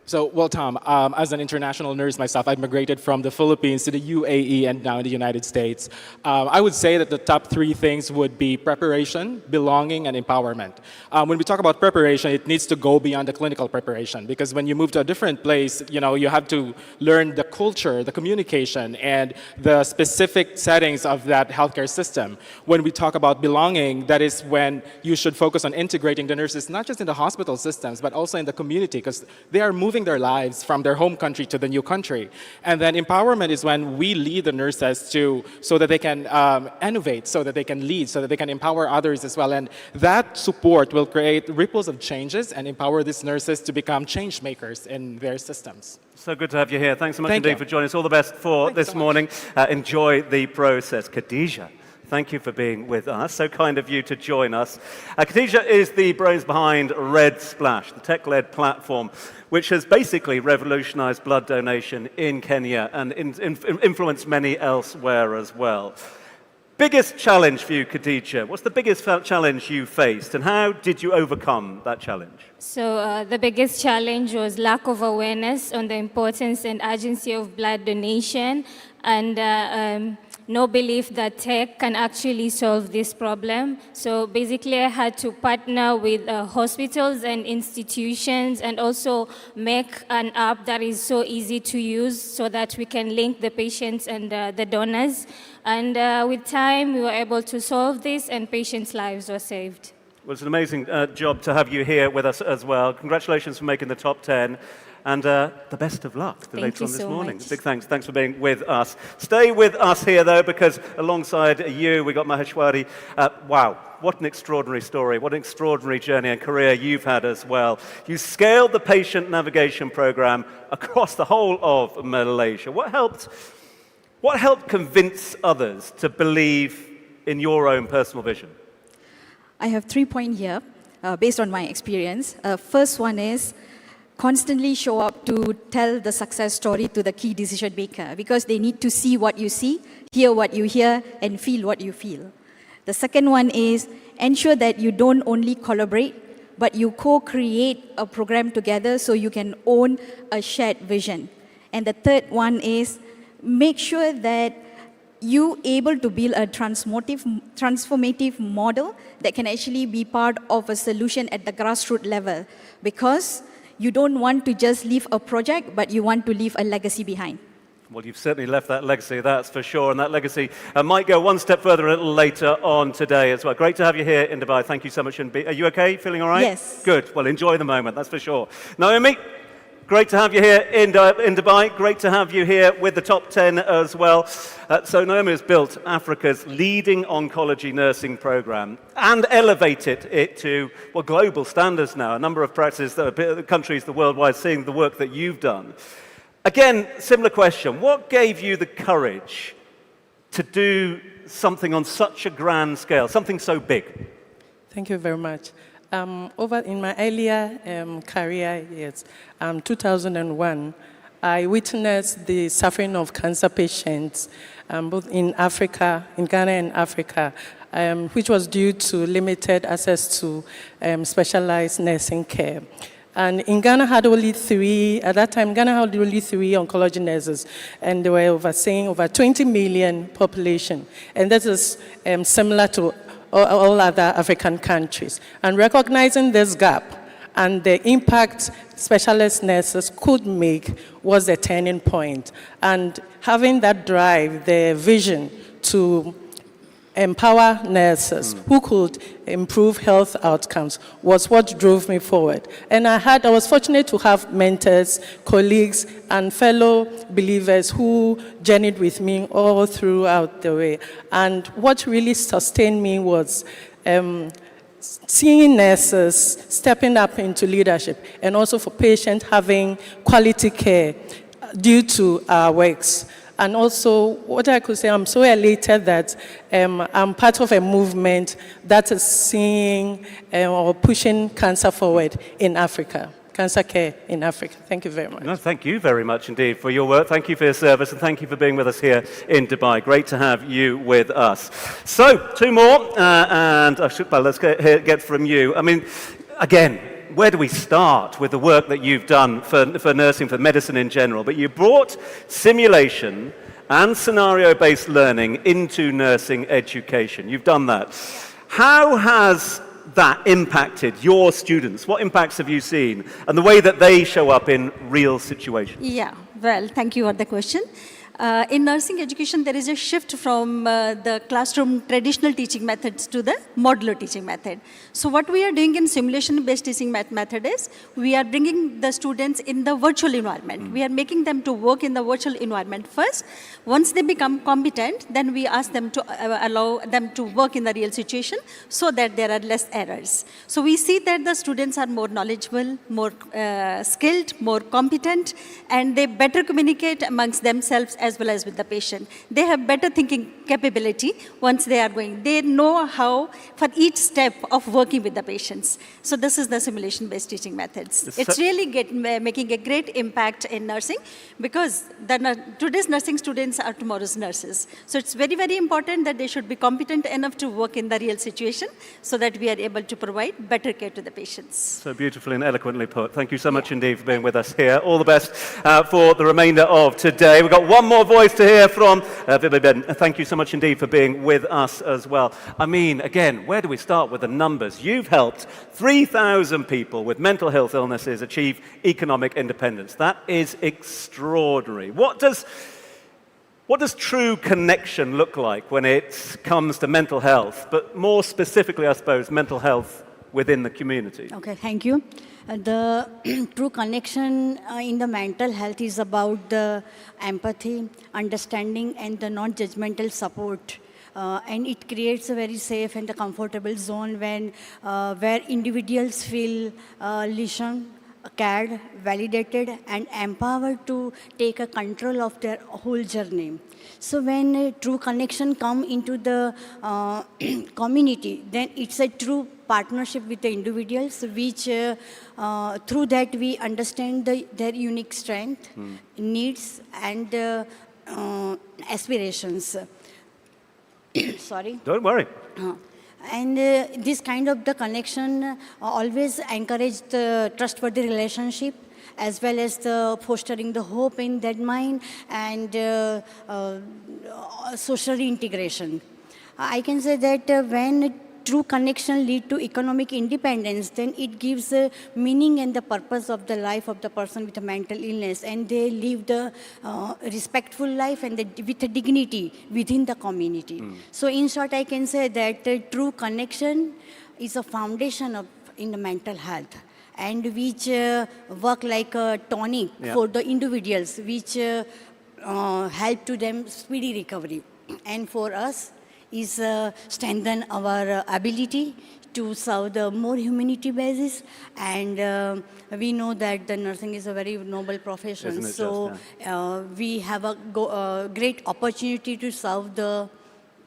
So, well, Tom, as an international nurse myself, I've migrated from the Philippines to the UAE and now in the United States. I would say that the top 3 things would be preparation, belonging, and empowerment. When we talk about preparation, it needs to go beyond the clinical preparation, because when you move to a different place, you have to learn the culture, the communication, and the specific settings of that healthcare system. When we talk about belonging, that is when you should focus on integrating the nurses, not just in the hospital systems, but also in the community, because they are moving their lives from their home country to the new country. And then empowerment is when we lead the nurses so that they can innovate, so that they can lead, so that they can empower others as well. And that support will create ripples of changes and empower these nurses to become change makers in their systems. So good to have you here. Thanks so much indeed for joining us. All the best for this morning. Enjoy the process. Khadija, thank you for being with us. So kind of you to join us. Khadija is the brains behind Red Splash, the tech-led platform, which has basically revolutionized blood donation in Kenya and influenced many elsewhere as well. Biggest challenge for you, Khadija? What's the biggest challenge you faced, and how did you overcome that challenge? So the biggest challenge was lack of awareness on the importance and urgency of blood donation, and no belief that tech can actually solve this problem. So basically I had to partner with hospitals and institutions and also make an app that is so easy to use so that we can link the patients and the donors. And with time we were able to solve this and patients' lives were saved. Well, it's an amazing job to have you here with us as well. Congratulations for making the top 10. And the best of luck later on this morning. Big thanks. Thanks for being with us. Stay with us here, though, because alongside you, we got Maheshwari. Wow, what an extraordinary story. What an extraordinary journey and career you've had as well. You scaled the patient navigation program across the whole of Malaysia. What helped convince others to believe in your own personal vision? I have 3 points here, based on my experience. First one is, constantly show up to tell the success story to the key decision maker, because they need to see what you see, hear what you hear, and feel what you feel. The second one is ensure that you don't only collaborate, but you co-create a program together so you can own a shared vision. And the third one is make sure that you able to build a transformative model that can actually be part of a solution at the grassroots level, because you don't want to just leave a project, but you want to leave a legacy behind. Well, you've certainly left that legacy, that's for sure, and that legacy might go one step further a little later on today as well. Great to have you here in Dubai. Thank you so much. Are you okay? Feeling all right? Yes. Good. Well, enjoy the moment, that's for sure. Naomi, great to have you here in Dubai. Great to have you here with the top 10 as well. So Naomi has built Africa's leading oncology nursing program and elevated it to, well, global standards now. A number of practices, countries worldwide seeing the work that you've done. Again, similar question. What gave you the courage to do something on such a grand scale, something so big? Thank you very much. Over in my earlier career years, 2001, I witnessed the suffering of cancer patients, both in Africa, in Ghana and Africa, which was due to limited access to specialized nursing care. And in Ghana had only at that time, Ghana had only 3 oncology nurses, and they were overseeing over 20 million population. And that is similar to all other African countries. And recognizing this gap and the impact specialist nurses could make was the turning point. And having that drive, the vision to empower nurses who could improve health outcomes was what drove me forward. And I was fortunate to have mentors, colleagues, and fellow believers who journeyed with me all throughout the way. And what really sustained me was seeing nurses stepping up into leadership, and also for patients having quality care due to our works. And also, what I could say, I'm so elated that I'm part of a movement that is seeing or pushing cancer forward in Africa, cancer care in Africa. Thank you very much. No, thank you very much indeed for your work. Thank you for your service, and thank you for being with us here in Dubai. Great to have you with us. So, 2 more, and let's get from you. I mean, again, where do we start with the work that you've done for nursing, for medicine in general? But you brought simulation and scenario-based learning into nursing education. You've done that. How has that impacted your students? What impacts have you seen, and the way that they show up in real situations? Yeah, well, thank you for the question. In nursing education, there is a shift from the classroom traditional teaching methods to the modular teaching method. So what we are doing in simulation-based teaching method is, we are bringing the students in the virtual environment. We are making them to work in the virtual environment first. Once they become competent, then we ask them to allow them to work in the real situation so that there are less errors. So we see that the students are more knowledgeable, more skilled, more competent, and they better communicate amongst themselves as well as with the patient. They have better thinking capability once they are going. They know how for each step of working with the patients. So this is the simulation-based teaching methods. It's really making a great impact in nursing, because today's nursing students are tomorrow's nurses. So it's very, very important that they should be competent enough to work in the real situation so that we are able to provide better care to the patients. So beautifully and eloquently put. Thank you so much indeed for being with us here. All the best for the remainder of today. We've got one more voice to hear from. Thank you so much indeed for being with us as well. I mean, again, where do we start with the numbers? You've helped 3,000 people with mental health illnesses achieve economic independence. That is extraordinary. What does true connection look like when it comes to mental health, but more specifically, I suppose, mental health within the community? Okay, thank you. The true connection in the mental health is about the empathy, understanding, and the non-judgmental support. And it creates a very safe and a comfortable zone where individuals feel listened, cared, validated, and empowered to take a control of their whole journey. So when a true connection comes into the community, then it's a true partnership with the individuals, which through that we understand their unique strength, needs, and aspirations. Sorry. Don't worry. And this kind of the connection always encourage the trustworthy relationship, as well as the fostering the hope in that mind and social integration. I can say that when true connection lead to economic independence, then it gives the meaning and the purpose of the life of the person with a mental illness, and they live the respectful life and with a dignity within the community. So in short, I can say that true connection is a foundation in the mental health, and which work like a tonic for the individuals, which help to them speedy recovery. And for us, is strengthen our ability to serve the more humanity basis, and we know that the nursing is a very noble profession. So we have a great opportunity to serve the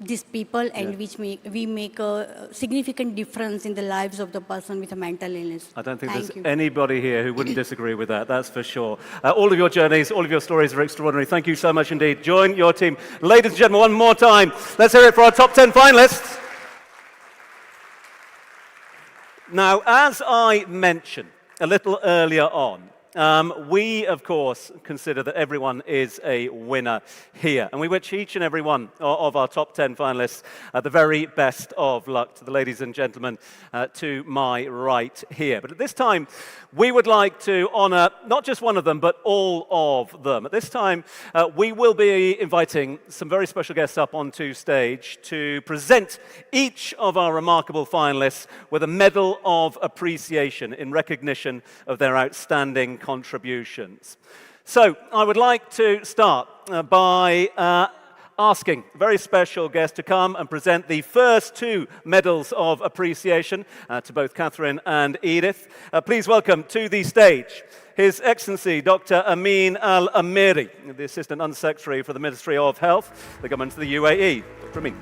these people and which we make a significant difference in the lives of the person with a mental illness. I don't think Thank there's you. anybody here who wouldn't disagree with that, that's for sure. All of your journeys, all of your stories are extraordinary. Thank you so much indeed. Join your team. Ladies and gentlemen, one more time, let's hear it for our top 10 finalists. Now, as I mentioned a little earlier on, we, of course, consider that everyone is a winner here. And we wish each and every one of our top 10 finalists the very best of luck. To the ladies and gentlemen to my right here. But at this time, we would like to honor not just one of them, but all of them. At this time, we will be inviting some very special guests up onto stage to present each of our remarkable finalists with a Medal of Appreciation in recognition of their outstanding contributions. So I would like to start by asking a very special guest to come and present the first two Medals of Appreciation to both Catherine and Edith. Please welcome to the stage His Excellency Dr. Amin Al-Amiri, the Assistant Undersecretary for the Ministry of Health, the Government of the UAE. Dr. Amin.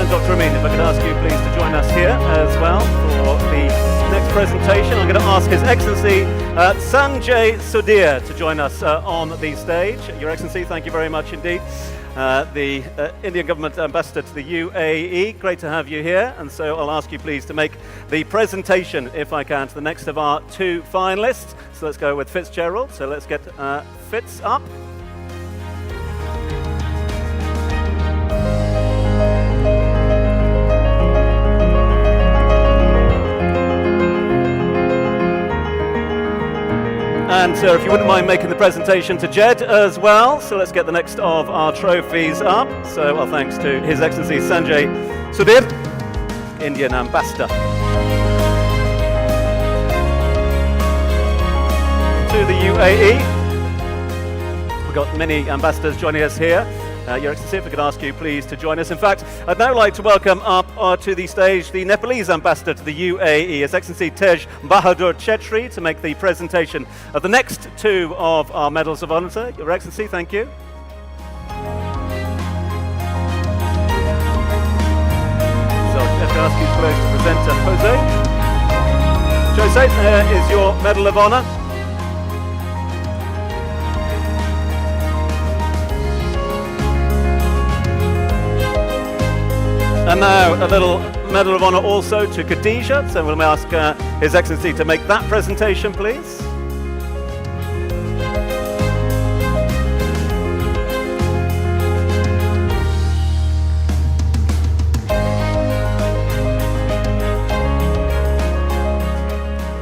Dr. Amin, if I could ask you please to join us here as well for the next presentation. I'm going to ask His Excellency Sanjay Sudhir to join us on the stage. Your Excellency, thank you very much indeed. The Indian Government Ambassador to the UAE, great to have you here. And so I'll ask you please to make the presentation, if I can, to the next of our two finalists. So let's go with Fitzgerald. So let's get Fitz up. And sir, if you wouldn't mind making the presentation to Jed as well. So let's get the next of our trophies up. So our thanks to His Excellency Sanjay Sudhir, Indian Ambassador to the UAE. We've got many ambassadors joining us here. Your Excellency, if I could ask you please to join us. In fact, I'd now like to welcome up to the stage the Nepalese ambassador to the UAE, His Excellency Tej Bahadur Chetri, to make the presentation of the next two of our Medals of Honor. Sir, Your Excellency, thank you. So if I ask you please to present Jose. Jose, there is your Medal of Honor. And now a little Medal of Honor also to Khadija. So we'll ask His Excellency to make that presentation, please.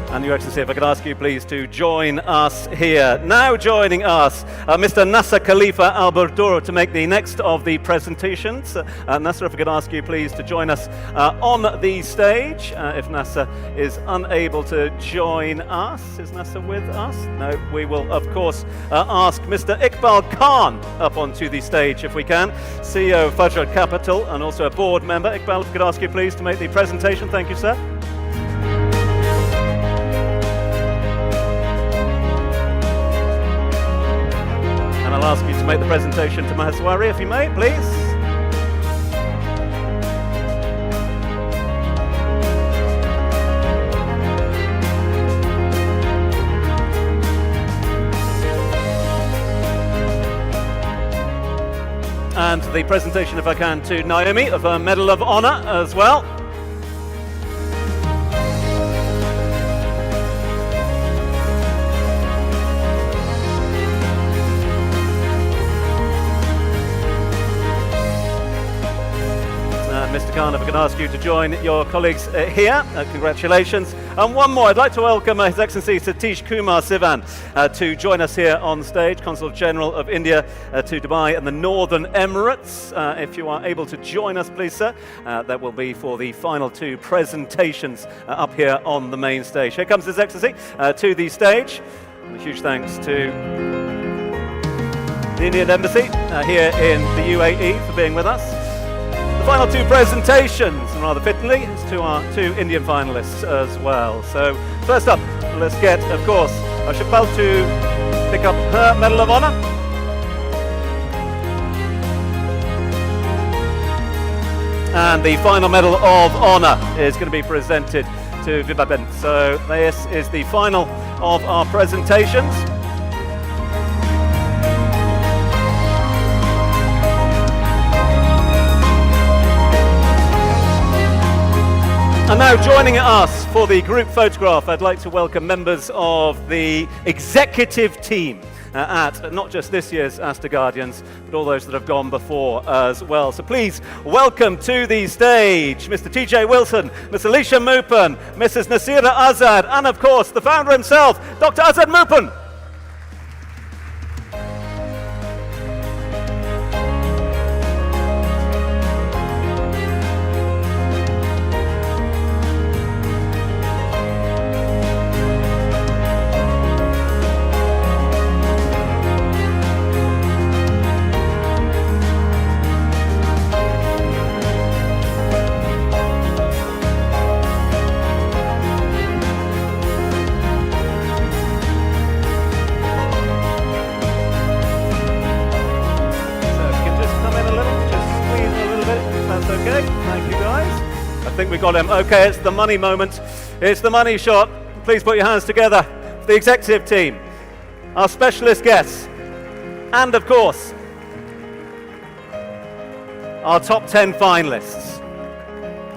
And Your Excellency, if I could ask you please to join us here. Now joining us, Mr. Nasser Khalifa Al-Burduro to make the next of the presentations. Nasser, if I could ask you please to join us on the stage. If Nasser is unable to join us, is Nasser with us? No, we will of course ask Mr. Iqbal Khan up onto the stage if we can. CEO of Fajr Capital and also a board member. Iqbal, if I could ask you please to make the presentation. Thank you, sir. I'll ask you to make the presentation to Maheswari, if you may, please. And the presentation, if I can, to Naomi of her Medal of Honor as well. Khan, if I can ask you to join your colleagues here. Congratulations. And one more, I'd like to welcome His Excellency Satish Kumar Sivan to join us here on stage, Consul General of India to Dubai and the Northern Emirates. If you are able to join us, please, sir, that will be for the final two presentations up here on the main stage. Here comes His Excellency to the stage. And a huge thanks to the Indian Embassy here in the UAE for being with us. The final two presentations, and rather fittingly, is to our two Indian finalists as well. So first up, let's get, of course, Shapal to pick up her Medal of Honor. And the final Medal of Honor is going to be presented to Vibaben. So this is the final of our presentations. And now joining us for the group photograph, I'd like to welcome members of the executive team at not just this year's Aster Guardians, but all those that have gone before as well. So please welcome to the stage Mr. TJ Wilson, Ms. Alicia Mupan, Mrs. Nasira Azad, and of course the founder himself, Dr. Azad Mupan. I think we got him. Okay, it's the money moment. It's the money shot. Please put your hands together for the executive team, our specialist guests, and of course, our top 10 finalists.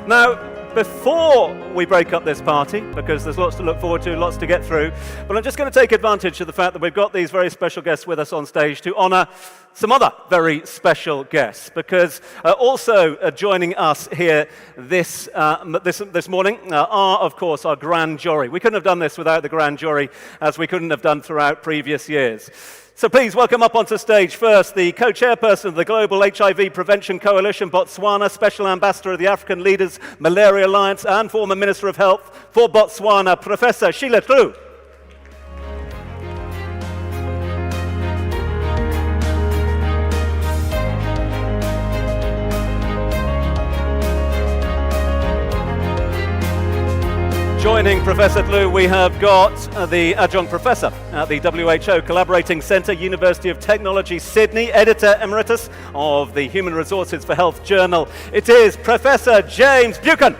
Now, before we break up this party, because there's lots to look forward to, lots to get through, but I'm just going to take advantage of the fact that we've got these very special guests with us on stage to honour some other very special guests, because also joining us here this morning are, of course, our grand jury. We couldn't have done this without the grand jury, as we couldn't have done throughout previous years. So please welcome up onto stage first the co-chairperson of the Global HIV Prevention Coalition, Botswana, Special Ambassador of the African Leaders Malaria Alliance, and former Minister of Health for Botswana, Professor Sheila Tlu. Joining Professor Tlu, we have got the adjunct professor at the WHO Collaborating Centre, University of Technology, Sydney, editor emeritus of the Human Resources for Health journal. It is Professor James Buchan.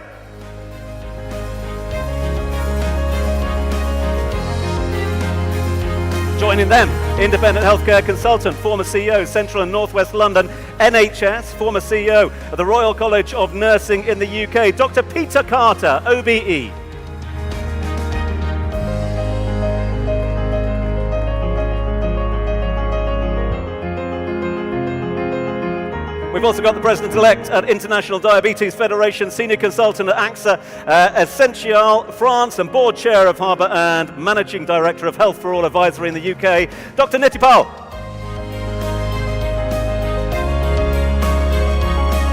Joining them, independent healthcare consultant, former CEO, Central and North West London NHS, former CEO of the Royal College of Nursing in the UK, Dr. Peter Carter, OBE. We've also got the President-elect at International Diabetes Federation, Senior Consultant at AXA Essential France, and Board Chair of Harbour and Managing Director of Health for All Advisory in the UK, Dr. Nitipal.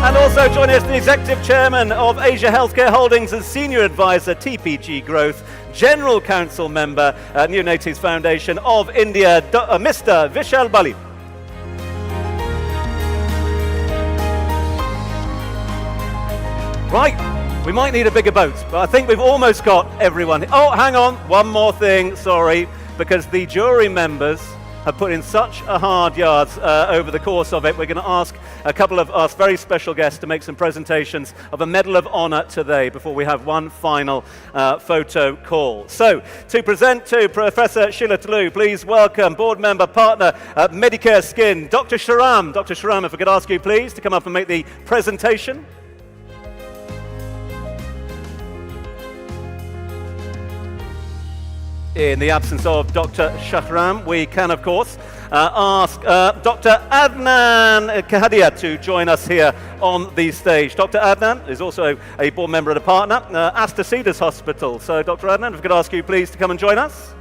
And also joining us, the Executive Chairman of Asia Healthcare Holdings and Senior Advisor, TPG Growth, General Council Member at Neonatives Foundation of India, Mr. Vishal Bali. Right, we might need a bigger boat, but I think we've almost got everyone. Oh, hang on, one more thing, sorry, because the jury members have put in such a hard yards over the course of it. We're going to ask a couple of our very special guests to make some presentations of a Medal of Honor today before we have one final photo call. So, to present to Professor Sheila Tlu, please welcome board member, partner at Medicare Skin, Dr. Sharam. Dr. Sharam, if I could ask you please to come up and make the presentation. In the absence of Dr. Shahram, we can, of course, ask Dr. Adnan Kahadia to join us here on the stage. Dr. Adnan is also a board member and a partner, Aster Cedars Hospital. So, Dr. Adnan, if I could ask you please to come and join us.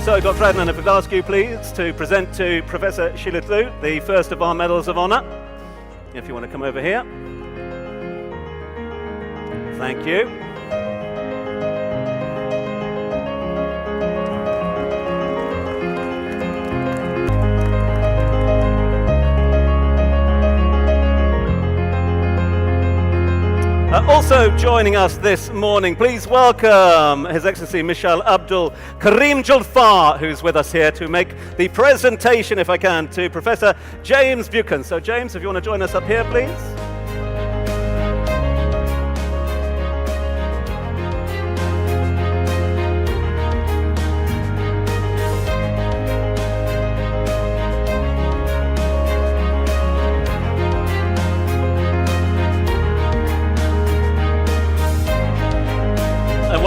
So, Dr. Adnan, if I could ask you please to present to Professor Shilitlu the first of our medals of honor. If you want to come over here. Thank you. Also joining us this morning, please welcome His Excellency Mishal Abdul Karim Julfar, who's with us here to make the presentation, if I can, to Professor James Buchan. So James, if you want to join us up here, please.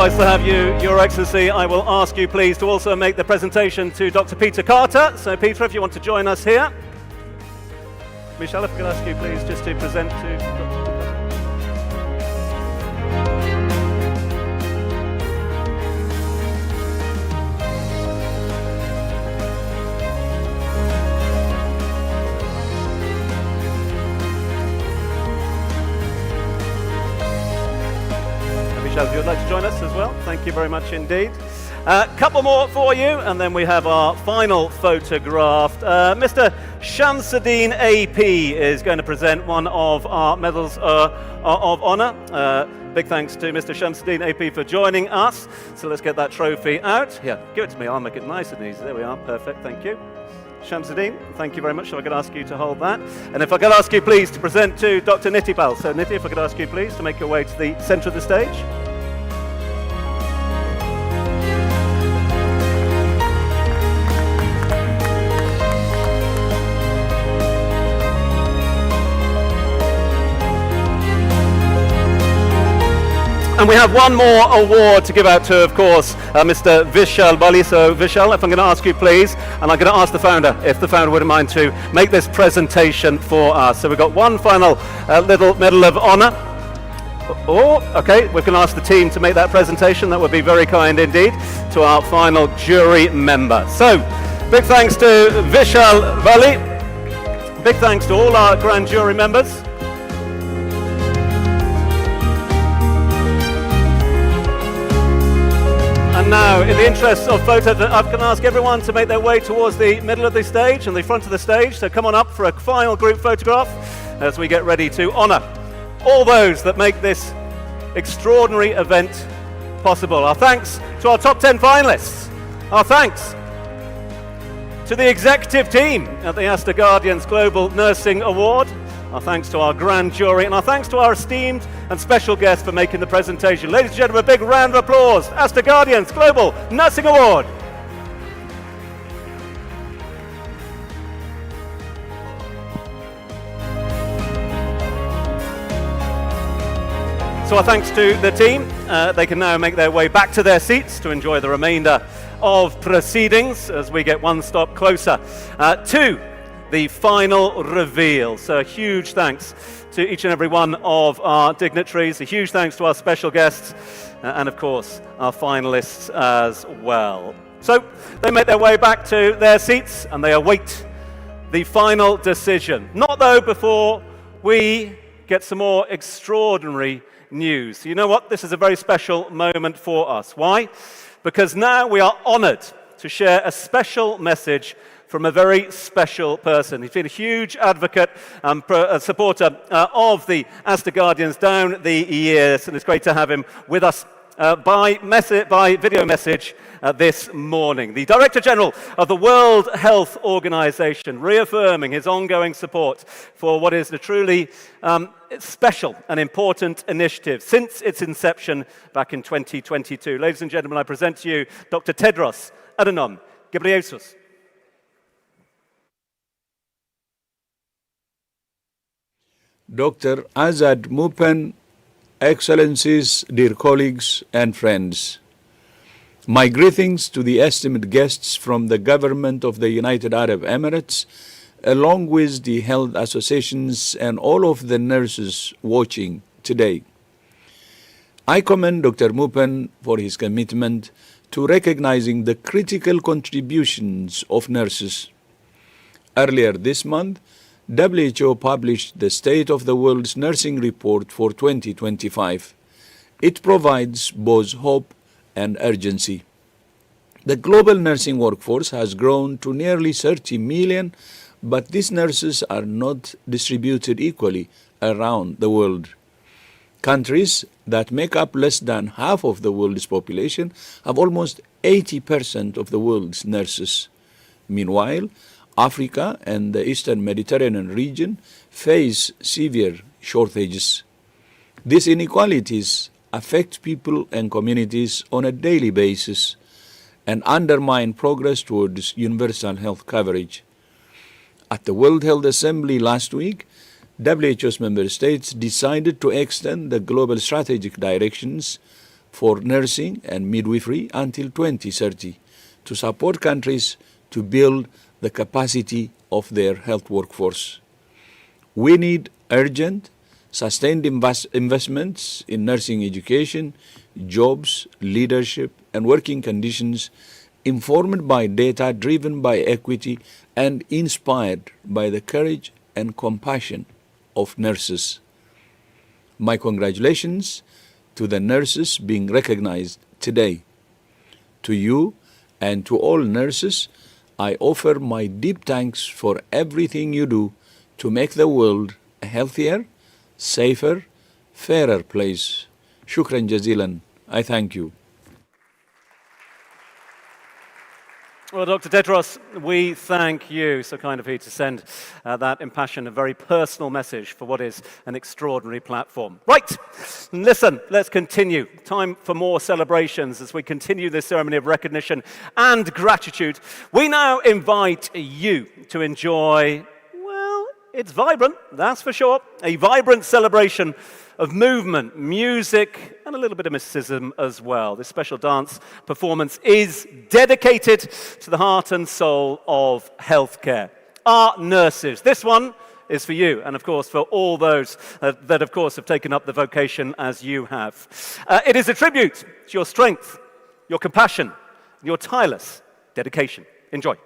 Nice to have you, Your Excellency. I will ask you please to also make the presentation to Dr. Peter Carter. So Peter, if you want to join us here. Michelle, if I could ask you please just to present to Dr. Michelle, if you would like to join us as well, thank you very much indeed. A couple more for you, and then we have our final photograph. Mr. Shamsuddin AP is going to present one of our medals of honor. Big thanks to Mr. Shamsuddin AP for joining us. So let's get that trophy out. Yeah, give it to me. I'll make it nice and easy. There we are. Perfect. Thank you. Shamsuddin, thank you very much. So I could ask you to hold that. And if I could ask you please to present to Dr. Nitipal. So Niti, if I could ask you please to make your way to the center of the stage. And we have one more award to give out to, of course, Mr. Vishal Bali. So, Vishal, if I'm going to ask you, please, and I'm going to ask the founder, if the founder wouldn't mind to make this presentation for us. So we've got one final little medal of honor. Oh, okay, we can ask the team to make that presentation. That would be very kind indeed to our final jury member. So, big thanks to Vishal Bali. Big thanks to all our grand jury members. And now, in the interest of photo, I'm going to ask everyone to make their way towards the middle of the stage and the front of the stage. So come on up for a final group photograph as we get ready to honor all those that make this extraordinary event possible. Our thanks to our top 10 finalists. Our thanks to the executive team at the Aster Guardians Global Nursing Award. Our thanks to our grand jury, and our thanks to our esteemed and special guests for making the presentation. Ladies and gentlemen, a big round of applause. Aster Guardians Global Nursing Award. So our thanks to the team. They can now make their way back to their seats to enjoy the remainder of proceedings as we get one stop closer to the final reveal. So a huge thanks to each and every one of our dignitaries, a huge thanks to our special guests, and of course our finalists as well. So they make their way back to their seats and they await the final decision. Not though before we get some more extraordinary news. You know what? This is a very special moment for us. Why? Because now we are honored to share a special message from a very special person. He's been a huge advocate and supporter of the Aster Guardians down the years, and it's great to have him with us by video message this morning. The Director General of the World Health Organization reaffirming his ongoing support for what is a truly special and important initiative since its inception back in 2022. Ladies and gentlemen, I present to you Dr. Tedros Adhanom Ghebreyesus. Dr. Azad Mupen, Excellencies, dear colleagues and friends, my greetings to the esteemed guests from the government of the United Arab Emirates, along with the health associations and all of the nurses watching today. I commend Dr. Mupen for his commitment to recognizing the critical contributions of nurses. Earlier this month, WHO published the State of the World's Nursing Report for 2025. It provides both hope and urgency. The global nursing workforce has grown to nearly 30 million, but these nurses are not distributed equally around the world. Countries that make up less than half of the world's population have almost 80% of the world's nurses. Meanwhile, Africa and the Eastern Mediterranean region face severe shortages. These inequalities affect people and communities on a daily basis and undermine progress towards universal health coverage. At the World Health Assembly last week, WHO's member states decided to extend the global strategic directions for nursing and midwifery until 2030 to support countries to build the capacity of their health workforce. We need urgent, sustained investments in nursing education, jobs, leadership, and working conditions informed by data, driven by equity, and inspired by the courage and compassion of nurses. My congratulations to the nurses being recognized today. To you and to all nurses, I offer my deep thanks for everything you do to make the world a healthier, safer, fairer place. Shukran jazilan. I thank you. Well, Dr. Tedros, we thank you. So kind of you to send that impassioned and very personal message for what is an extraordinary platform. Right, listen, let's continue. Time for more celebrations as we continue this ceremony of recognition and gratitude. We now invite you to enjoy, well, it's vibrant, that's for sure, a vibrant celebration of movement, music, and a little bit of mysticism as well. This special dance performance is dedicated to the heart and soul of healthcare. Our nurses. This one is for you, and of course for all those that of course have taken up the vocation as you have. It is a tribute to your strength, your compassion, and your tireless dedication. Enjoy.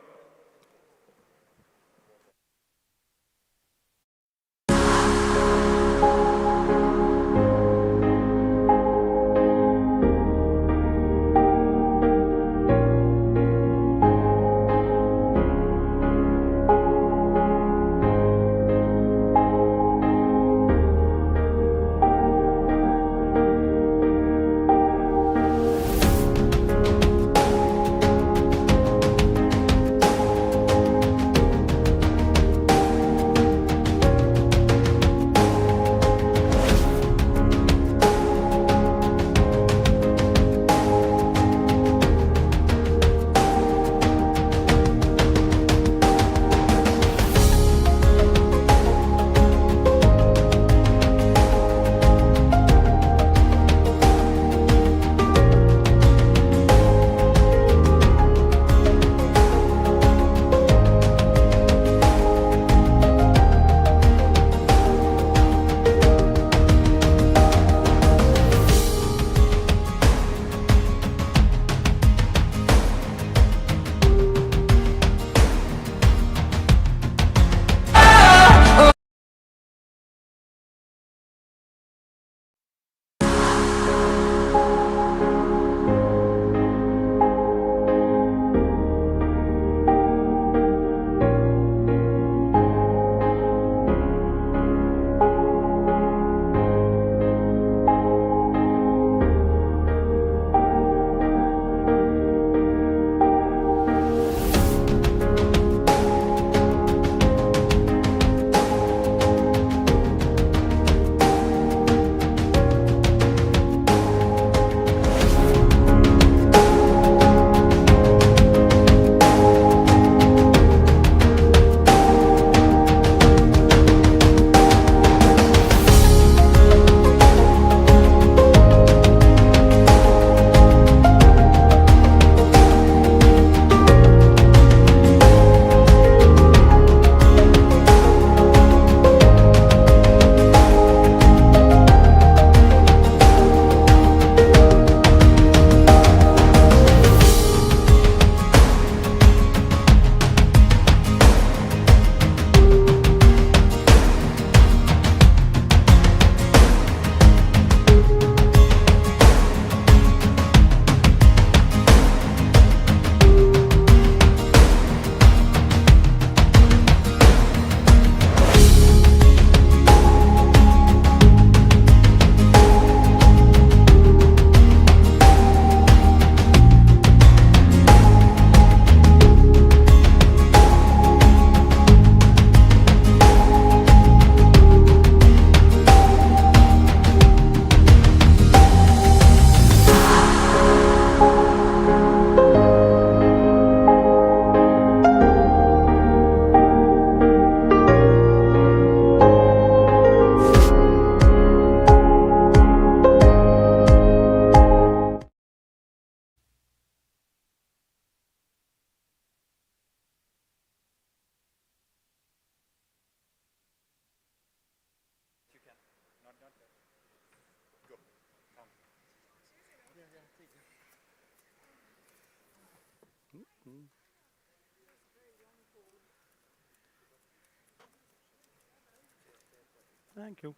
Thank you.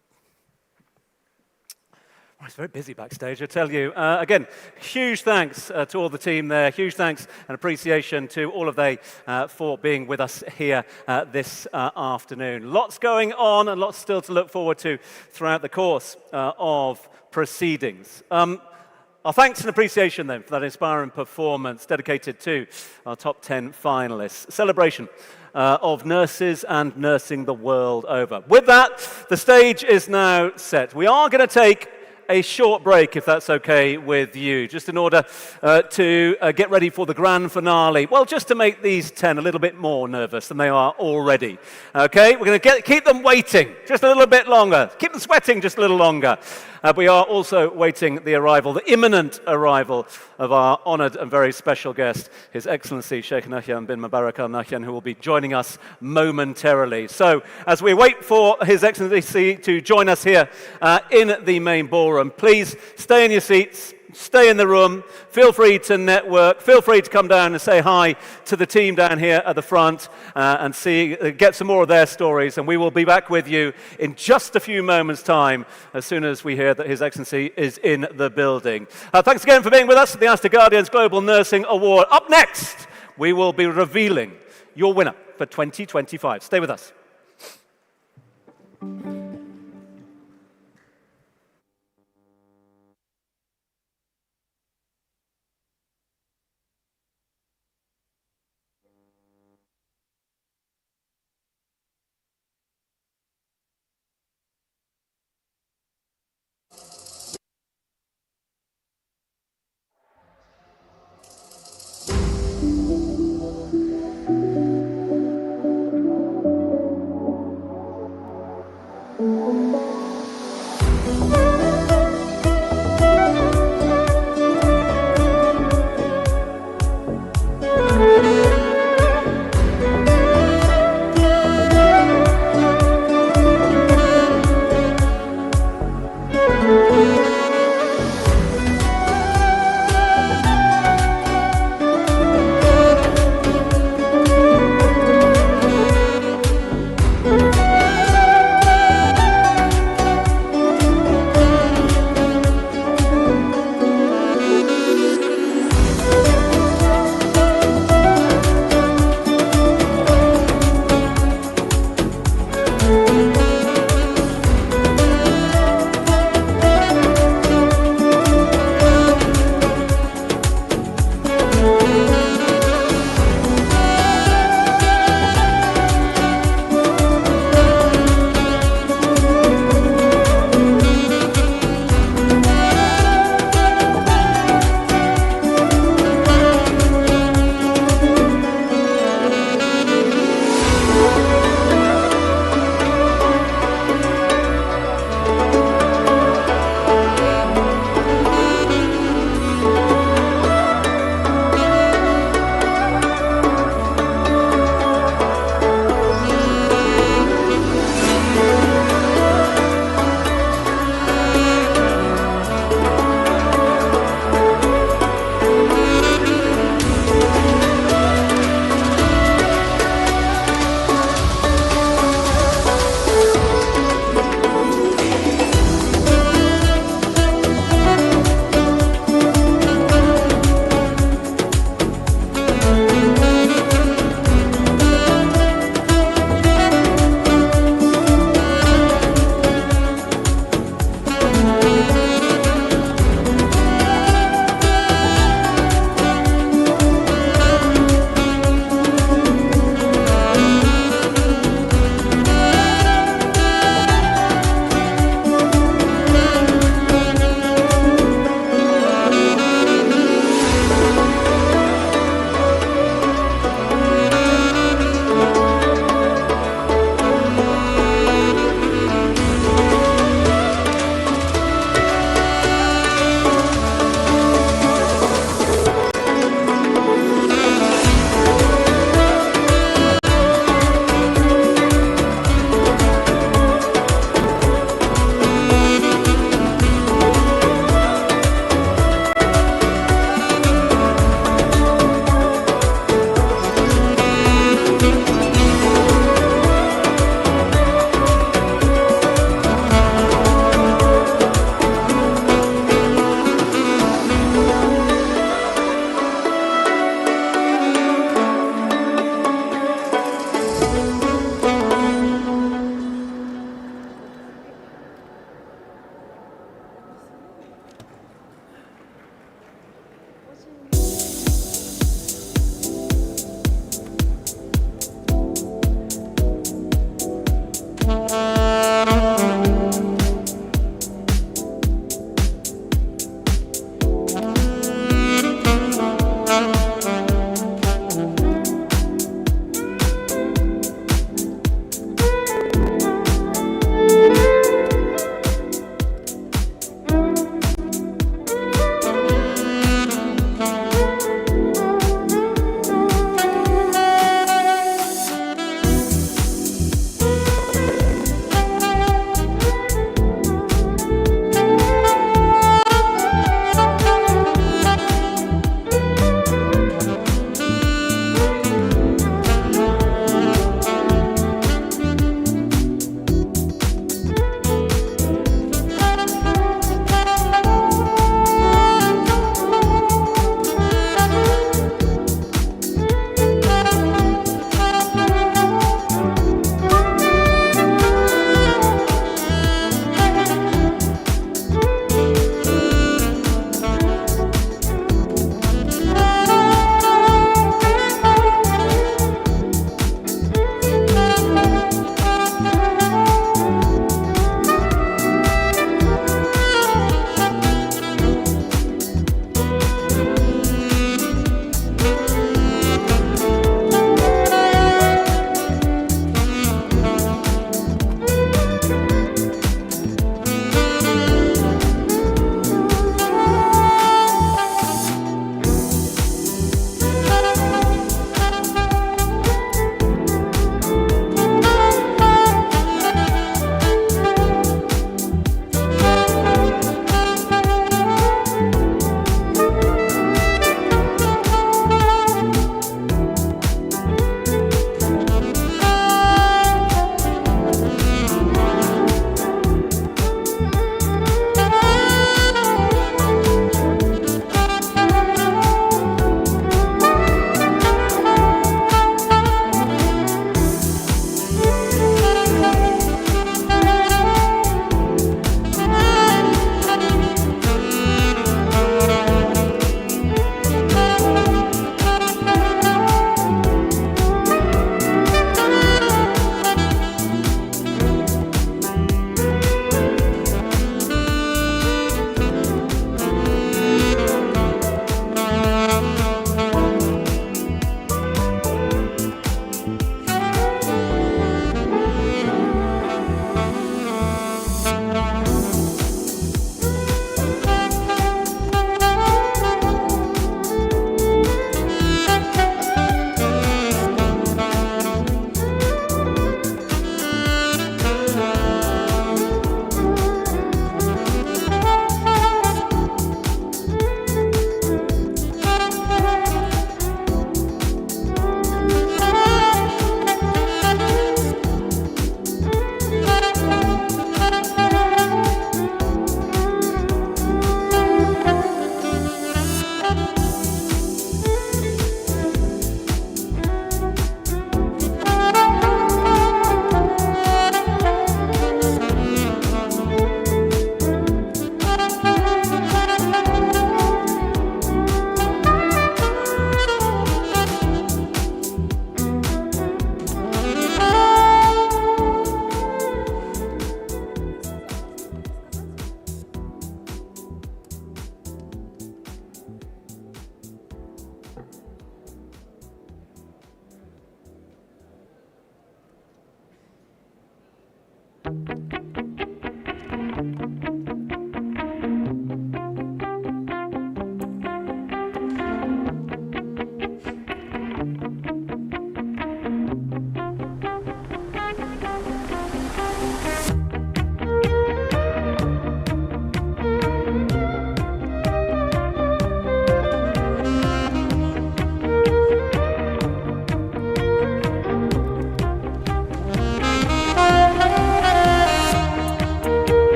Well, it's very busy backstage, I tell you. Again, huge thanks to all the team there. Huge thanks and appreciation to all of they for being with us here this afternoon. Lots going on and lots still to look forward to throughout the course of proceedings. Our thanks and appreciation then for that inspiring performance dedicated to our top 10 finalists. Celebration of nurses and nursing the world over. With that, the stage is now set. We are going to take a short break, if that's okay with you, just in order to get ready for the grand finale. Well, just to make these 10 a little bit more nervous than they are already. Okay, we're going to keep them waiting just a little bit longer, keep them sweating just a little longer. We are also waiting the imminent arrival of our honoured and very special guest, His Excellency Sheikh Nahyan bin Mubarak Al Nahyan, who will be joining us momentarily. So, as we wait for His Excellency to join us here in the main ballroom, please stay in your seats, stay in the room, feel free to network, feel free to come down and say hi to the team down here at the front and get some more of their stories, and we will be back with you in just a few moments' time as soon as we hear that His Excellency is in the building. Thanks again for being with us at the Aster Guardians Global Nursing Award. Up next, we will be revealing your winner for 2025. Stay with us.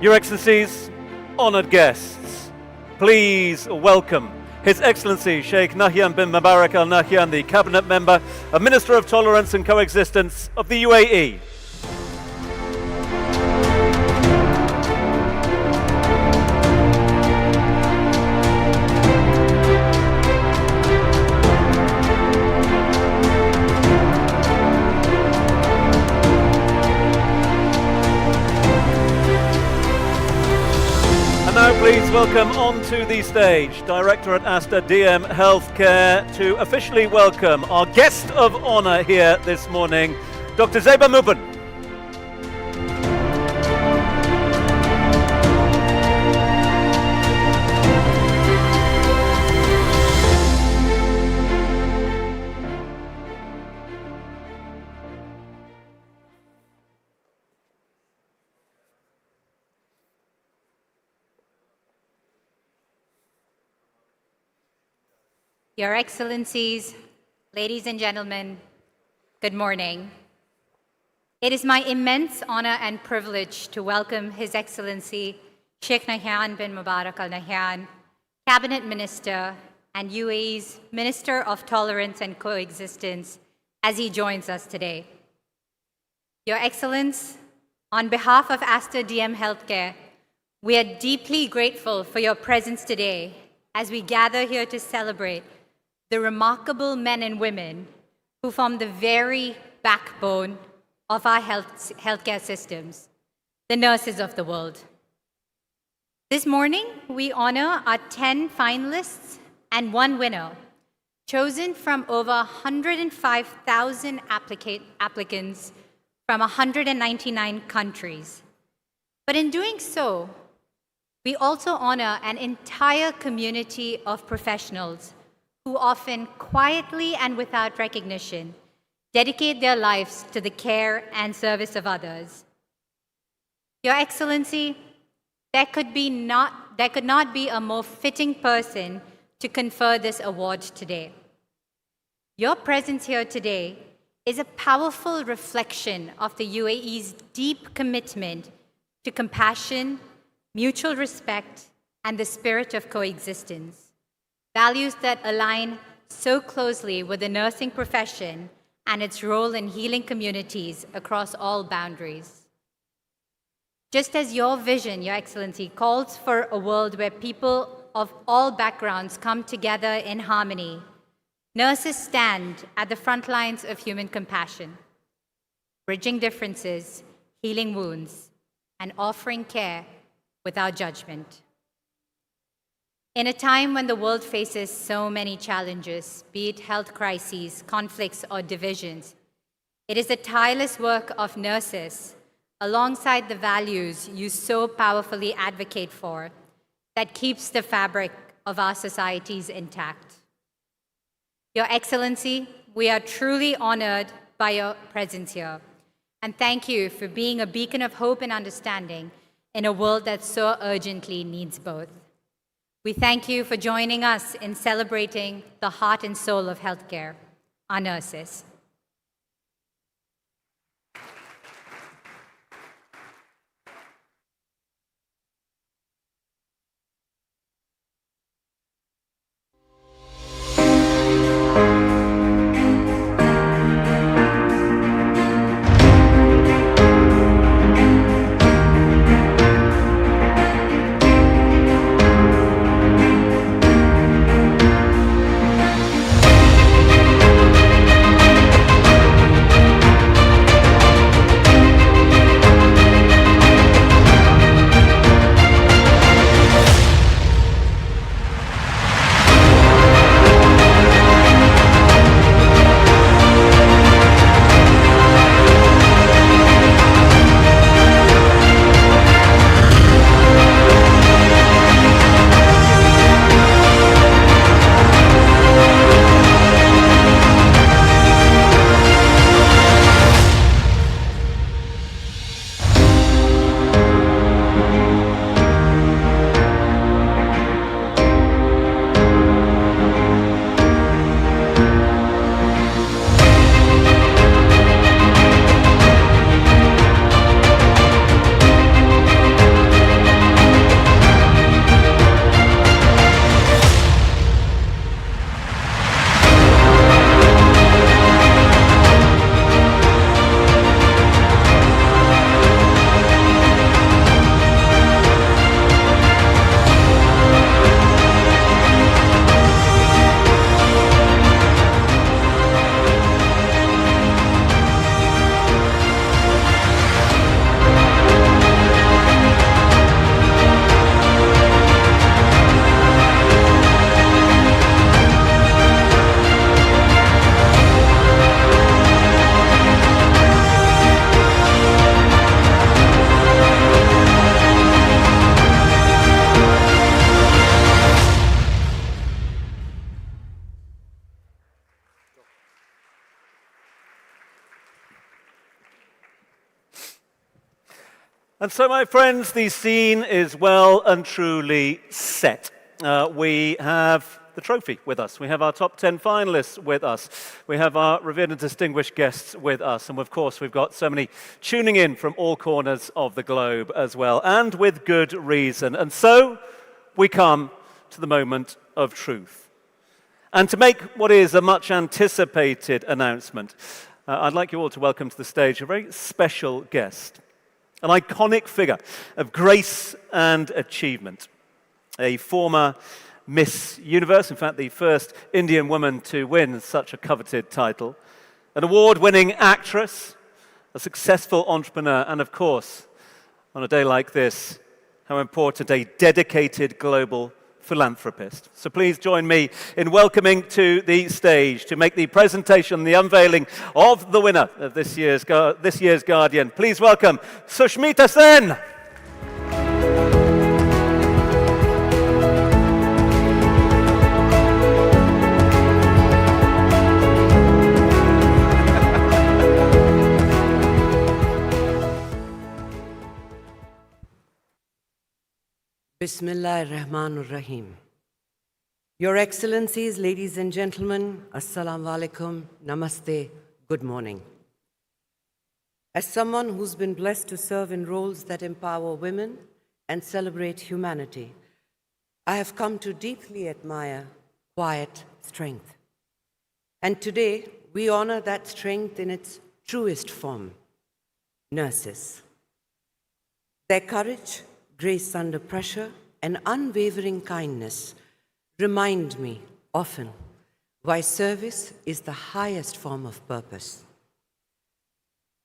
Your Excellencies, honored guests, please welcome His Excellency Sheikh Nahyan bin Mubarak Al Nahyan, the Cabinet Member, a Minister of Tolerance and Coexistence of the UAE. Now please welcome onto the stage Director at Aster DM Healthcare to officially welcome our guest of honor here this morning, Dr. Leiber Muben. Your Excellencies, ladies and gentlemen, good morning. It is my immense honor and privilege to welcome His Excellency Sheikh Nahyan bin Mubarak Al Nahyan, Cabinet Minister and UAE's Minister of Tolerance and Coexistence, as he joins us today. Your Excellence, on behalf of Aster DM Healthcare, we are deeply grateful for your presence today as we gather here to celebrate the remarkable men and women who form the very backbone of our healthcare systems, the nurses of the world. This morning, we honor our 10 finalists and 1 winner, chosen from over 105,000 applicants from 199 countries. But in doing so, we also honor an entire community of professionals who often quietly and without recognition dedicate their lives to the care and service of others. Your Excellency, there could not be a more fitting person to confer this award today. Your presence here today is a powerful reflection of the UAE's deep commitment to compassion, mutual respect, and the spirit of coexistence. Values that align so closely with the nursing profession and its role in healing communities across all boundaries. Just as your vision, Your Excellency, calls for a world where people of all backgrounds come together in harmony, nurses stand at the front lines of human compassion, bridging differences, healing wounds, and offering care without judgment. In a time when the world faces so many challenges, be it health crises, conflicts, or divisions, it is the tireless work of nurses, alongside the values you so powerfully advocate for, that keeps the fabric of our societies intact. Your Excellency, we are truly honored by your presence here, and thank you for being a beacon of hope and understanding in a world that so urgently needs both. We thank you for joining us in celebrating the heart and soul of healthcare, our nurses. And so, my friends, the scene is well and truly set. We have the trophy with us. We have our top 10 finalists with us. We have our revered and distinguished guests with us. And of course, we've got so many tuning in from all corners of the globe as well, and with good reason. And so, we come to the moment of truth. And to make what is a much anticipated announcement, I'd like you all to welcome to the stage a very special guest. An iconic figure of grace and achievement. A former Miss Universe, in fact, the first Indian woman to win such a coveted title. An award-winning actress, a successful entrepreneur, and of course, on a day like this, how important, a dedicated global philanthropist. So please join me in welcoming to the stage to make the presentation, the unveiling of the winner of this year's Guardian. Please welcome Sushmita Sen. Bismillahir-Rahmanir-Rahim. Your Excellencies, ladies and gentlemen, Assalamu alaikum, Namaste, good morning. As someone who's been blessed to serve in roles that empower women and celebrate humanity, I have come to deeply admire quiet strength. And today, we honor that strength in its truest form, nurses. Their courage, grace under pressure, and unwavering kindness remind me often why service is the highest form of purpose.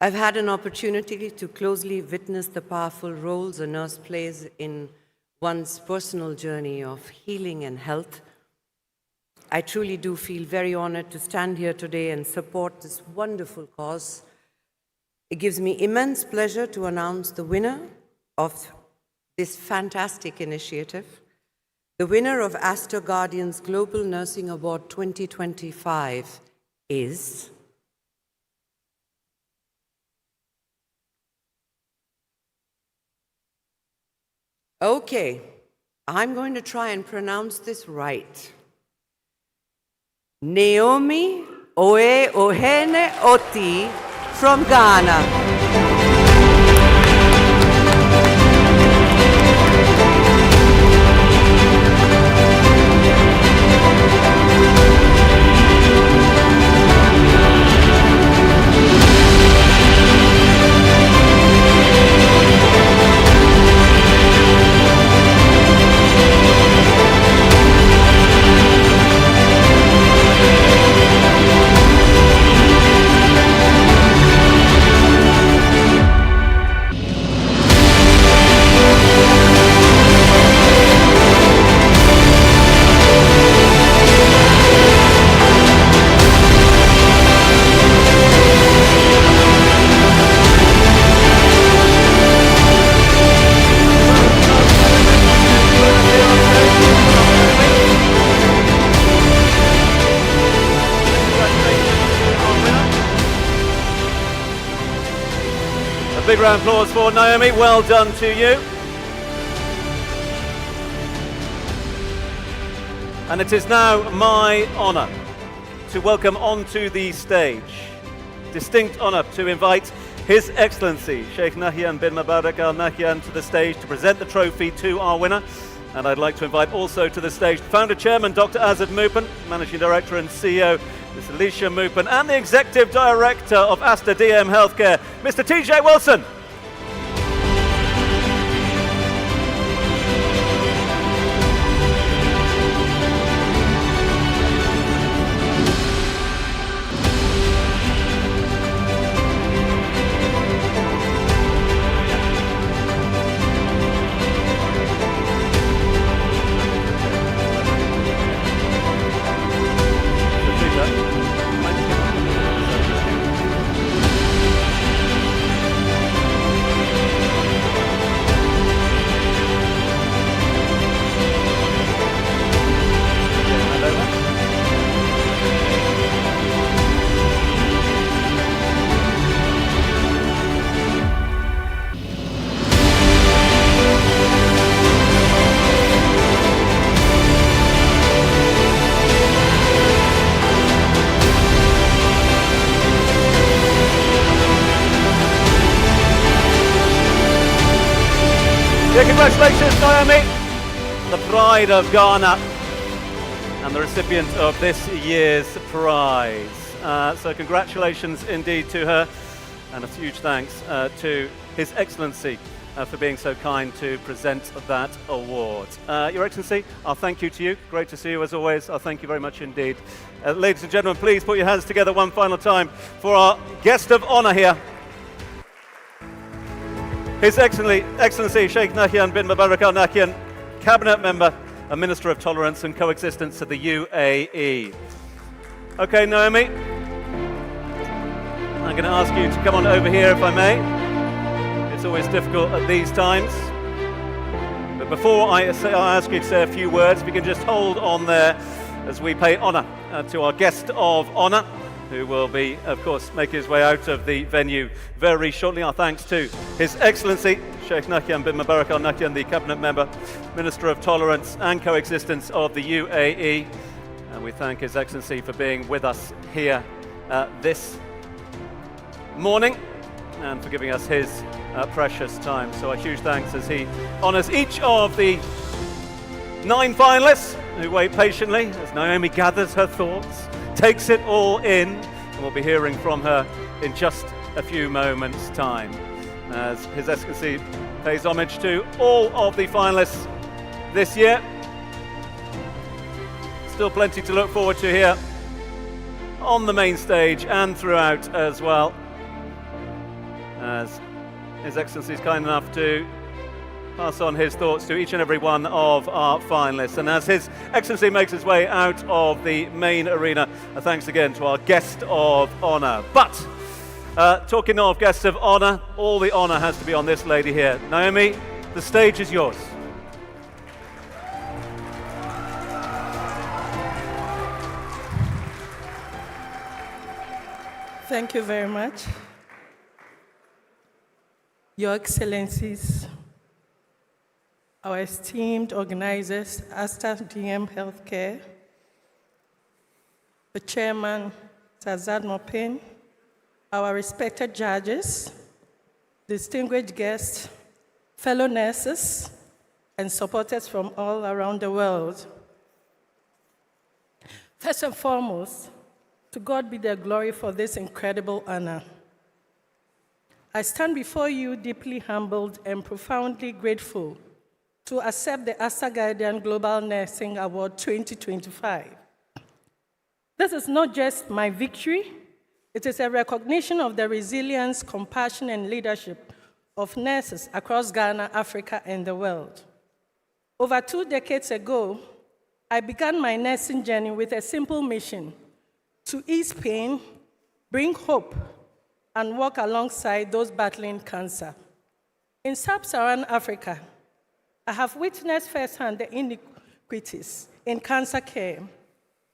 I've had an opportunity to closely witness the powerful roles a nurse plays in one's personal journey of healing and health. I truly do feel very honored to stand here today and support this wonderful cause. It gives me immense pleasure to announce the winner of this fantastic initiative. The winner of Aster Guardian's Global Nursing Award 2025 is okay, I'm going to try and pronounce this right. Naomi Oe Ohene Oti from Ghana. Big round of applause for Naomi. Well done to you. And it is now my honour to welcome onto the stage, distinct honour to invite His Excellency Sheikh Nahyan bin Mubarak Al Nahyan to the stage to present the trophy to our winner. And I'd like to invite also to the stage the founder chairman, Dr. Azad Moopen, managing director and CEO, Ms. Alicia Moopen, and the executive director of Aster DM Healthcare, Mr. TJ Wilson. Yeah, congratulations, Naomi, the pride of Ghana and the recipient of this year's prize. So congratulations indeed to her, and a huge thanks to His Excellency for being so kind to present that award. Your Excellency, our thank you to you. Great to see you as always. Our thank you very much indeed. Ladies and gentlemen, please put your hands together one final time for our guest of honor here. His Excellency Sheikh Nahyan bin Mubarak Al Nahyan, Cabinet Member and Minister of Tolerance and Coexistence of the UAE. Okay, Naomi, I'm going to ask you to come on over here if I may. It's always difficult at these times. But before I ask you to say a few words, if you can just hold on there as we pay honour to our guest of honour, who will be, of course, making his way out of the venue very shortly. Our thanks to His Excellency Sheikh Nahyan bin Mubarak Al Nahyan, the Cabinet Member, Minister of Tolerance and Coexistence of the UAE. And we thank His Excellency for being with us here this morning and for giving us his precious time. So a huge thanks as he honours each of the 9 finalists who wait patiently as Naomi gathers her thoughts, takes it all in, and we'll be hearing from her in just a few moments' time as His Excellency pays homage to all of the finalists this year. Still plenty to look forward to here on the main stage and throughout as well, as His Excellency is kind enough to pass on his thoughts to each and every one of our finalists. And as His Excellency makes his way out of the main arena, thanks again to our guest of honour. But talking of guests of honour, all the honour has to be on this lady here. Naomi, the stage is yours. Thank you very much. Your Excellencies, our esteemed organizers, Aster DM Healthcare, the Chairman, Azad Mopin, our respected judges, distinguished guests, fellow nurses, and supporters from all around the world. First and foremost, to God be the glory for this incredible honor. I stand before you deeply humbled and profoundly grateful to accept the Aster Guardian Global Nursing Award 2025. This is not just my victory, it is a recognition of the resilience, compassion, and leadership of nurses across Ghana, Africa, and the world. Over 2 decades ago, I began my nursing journey with a simple mission: to ease pain, bring hope, and walk alongside those battling cancer. In sub-Saharan Africa, I have witnessed firsthand the inequities in cancer care,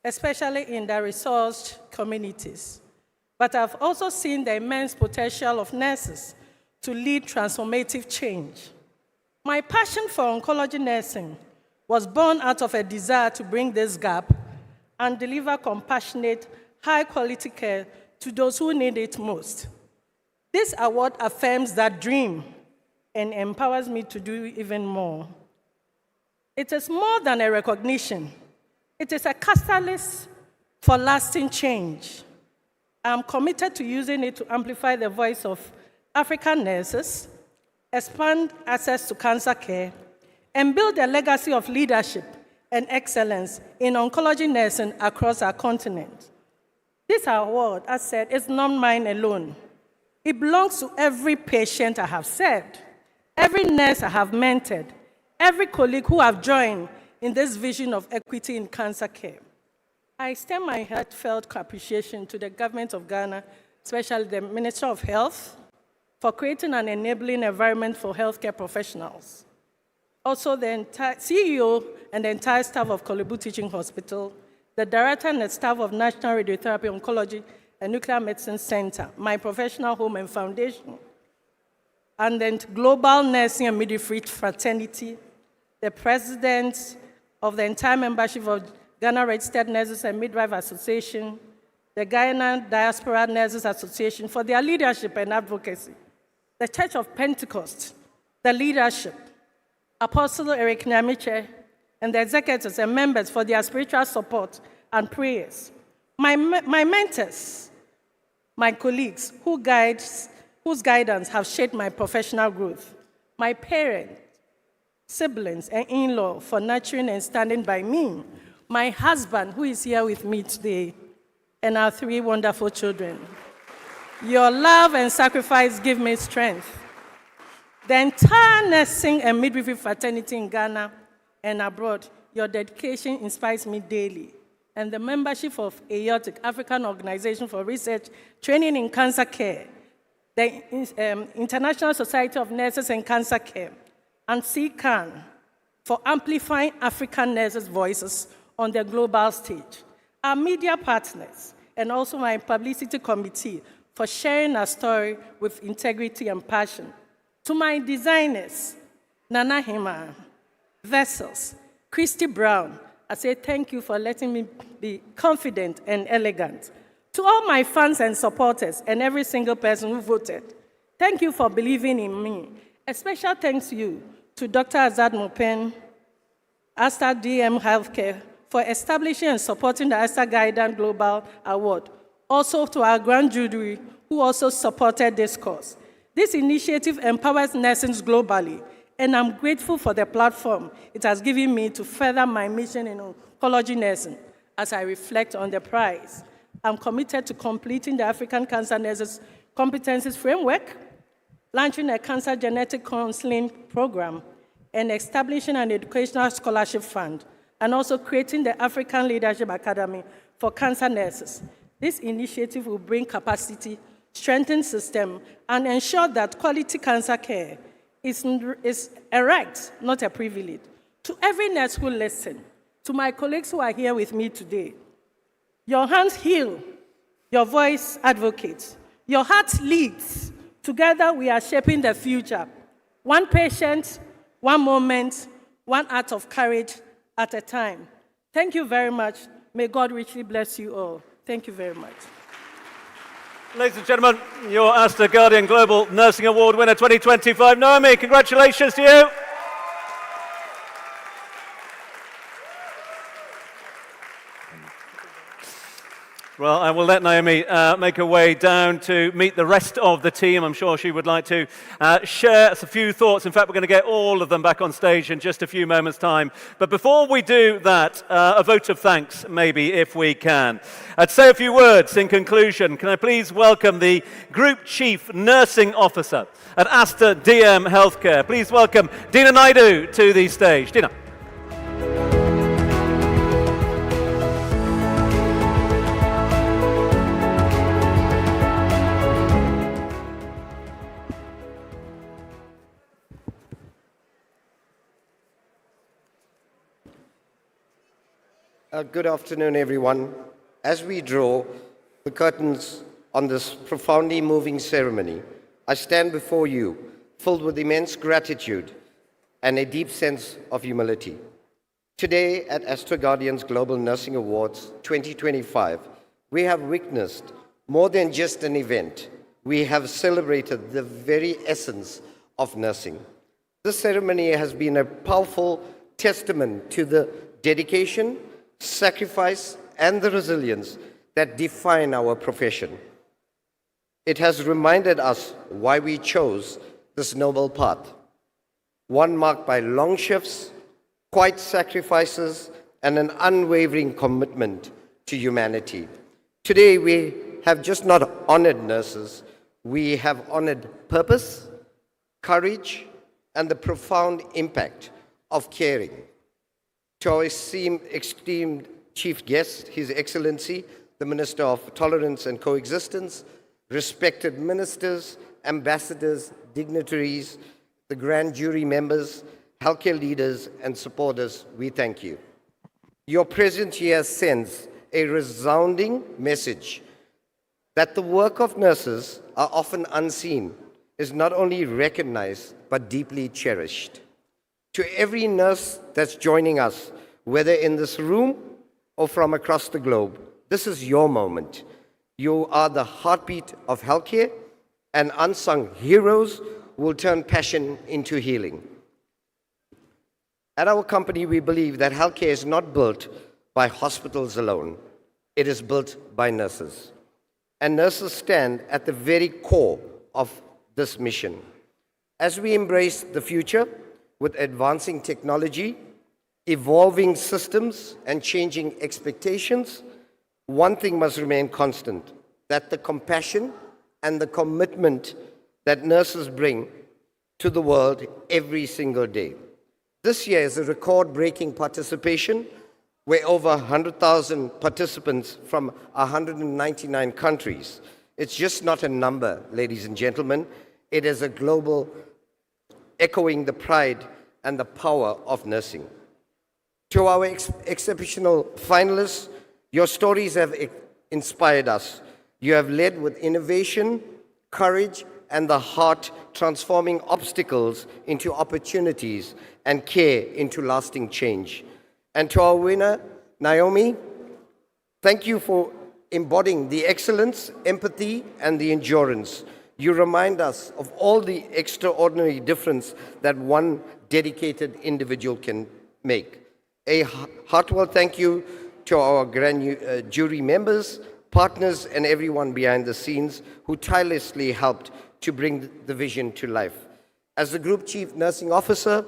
especially in the resourced communities. But I've also seen the immense potential of nurses to lead transformative change. My passion for oncology nursing was born out of a desire to bring this gap and deliver compassionate, high-quality care to those who need it most. This award affirms that dream and empowers me to do even more. It is more than a recognition. It is a catalyst for lasting change. I'm committed to using it to amplify the voice of African nurses, expand access to cancer care, and build a legacy of leadership and excellence in oncology nursing across our continent. This award, as said, is not mine alone. It belongs to every patient I have served, every nurse I have mentored, every colleague who have joined in this vision of equity in cancer care. I extend my heartfelt appreciation to the government of Ghana, especially the Minister of Health, for creating an enabling environment for healthcare professionals. Also, the entire CEO and the entire staff of Kolebu Teaching Hospital, the director and the staff of National Radiotherapy Oncology and Nuclear Medicine Center, my professional home and foundation, and then Global Nursing and Midwifery Fraternity, the president of the entire membership of Ghana Registered Nurses and Midwife Association, the Ghana Diaspora Nurses Association for their leadership and advocacy, the Church of Pentecost, the leadership, Apostle Eric Nyamiche, and the executives and members for their spiritual support and prayers. My mentors, my colleagues, whose guidance have shaped my professional growth. My parents, siblings, and in-law for nurturing and standing by me. My husband, who is here with me today, and our 3 wonderful children. Your love and sacrifice give me strength. The entire nursing and midwifery fraternity in Ghana and abroad, your dedication inspires me daily. And the membership of AOTIC, African Organization for Research, Training in Cancer Care, the International Society of Nurses and Cancer Care, and CCAN for amplifying African nurses' voices on the global stage. Our media partners, and also my publicity committee for sharing our story with integrity and passion. To my designers, Nana Hima, Vessels, Christy Brown, I say thank you for letting me be confident and elegant. To all my fans and supporters and every single person who voted, thank you for believing in me. A special thanks to you, to Dr. Azad Mupen, Aster DM Healthcare, for establishing and supporting the Aster Guidance Global Award. Also to our grand jury, who also supported this cause. This initiative empowers nurses globally, and I'm grateful for the platform it has given me to further my mission in oncology nursing as I reflect on the prize. I'm committed to completing the African Cancer Nurses Competencies Framework, launching a cancer genetic counseling program, and establishing an educational scholarship fund, and also creating the African Leadership Academy for cancer nurses. This initiative will bring capacity, strengthen system, and ensure that quality cancer care is a right, not a privilege. To every nurse who listens, to my colleagues who are here with me today, your hands heal, your voice advocates, your heart leads. Together we are shaping the future. One patient, one moment, one act of courage at a time. Thank you very much. May God richly bless you all. Thank you very much. Ladies and gentlemen, your Aster Guardian Global Nursing Award winner 2025, Naomi, congratulations to you. Well, I will let Naomi make her way down to meet the rest of the team. I'm sure she would like to share a few thoughts. In fact, we're going to get all of them back on stage in just a few moments' time. But before we do that, a vote of thanks, maybe, if we can. I'd say a few words in conclusion. Can I please welcome the Group Chief Nursing Officer at Aster DM Healthcare. Please welcome Dina Naidu to the stage. Dina. Good afternoon, everyone. As we draw the curtains on this profoundly moving ceremony, I stand before you filled with immense gratitude and a deep sense of humility. Today at Aster Guardians Global Nursing Awards 2025, we have witnessed more than just an event. We have celebrated the very essence of nursing. This ceremony has been a powerful testament to the dedication, sacrifice, and the resilience that define our profession. It has reminded us why we chose this noble path, one marked by long shifts, quiet sacrifices, and an unwavering commitment to humanity. Today, we have just not honored nurses, we have honored purpose, courage, and the profound impact of caring. To our esteemed chief guest, His Excellency, the Minister of Tolerance and Coexistence, respected ministers, ambassadors, dignitaries, the grand jury members, healthcare leaders, and supporters, we thank you. Your presence here sends a resounding message that the work of nurses are often unseen, is not only recognized, but deeply cherished. To every nurse that's joining us, whether in this room or from across the globe, this is your moment. You are the heartbeat of healthcare, and unsung heroes will turn passion into healing. At our company, we believe that healthcare is not built by hospitals alone. It is built by nurses. And nurses stand at the very core of this mission. As we embrace the future with advancing technology, evolving systems, and changing expectations, one thing must remain constant, that the compassion and the commitment that nurses bring to the world every single day. This year is a record-breaking participation where over 100,000 participants from 199 countries. It's just not a number, ladies and gentlemen. It is a global echoing the pride and the power of nursing. To our exceptional finalists, your stories have inspired us. You have led with innovation, courage, and the heart, transforming obstacles into opportunities and care into lasting change. And to our winner, Naomi, thank you for embodying the excellence, empathy, and the endurance. You remind us of all the extraordinary difference that one dedicated individual can make. A heartfelt thank you to our grand jury members, partners, and everyone behind the scenes who tirelessly helped to bring the vision to life. As the Group Chief Nursing Officer,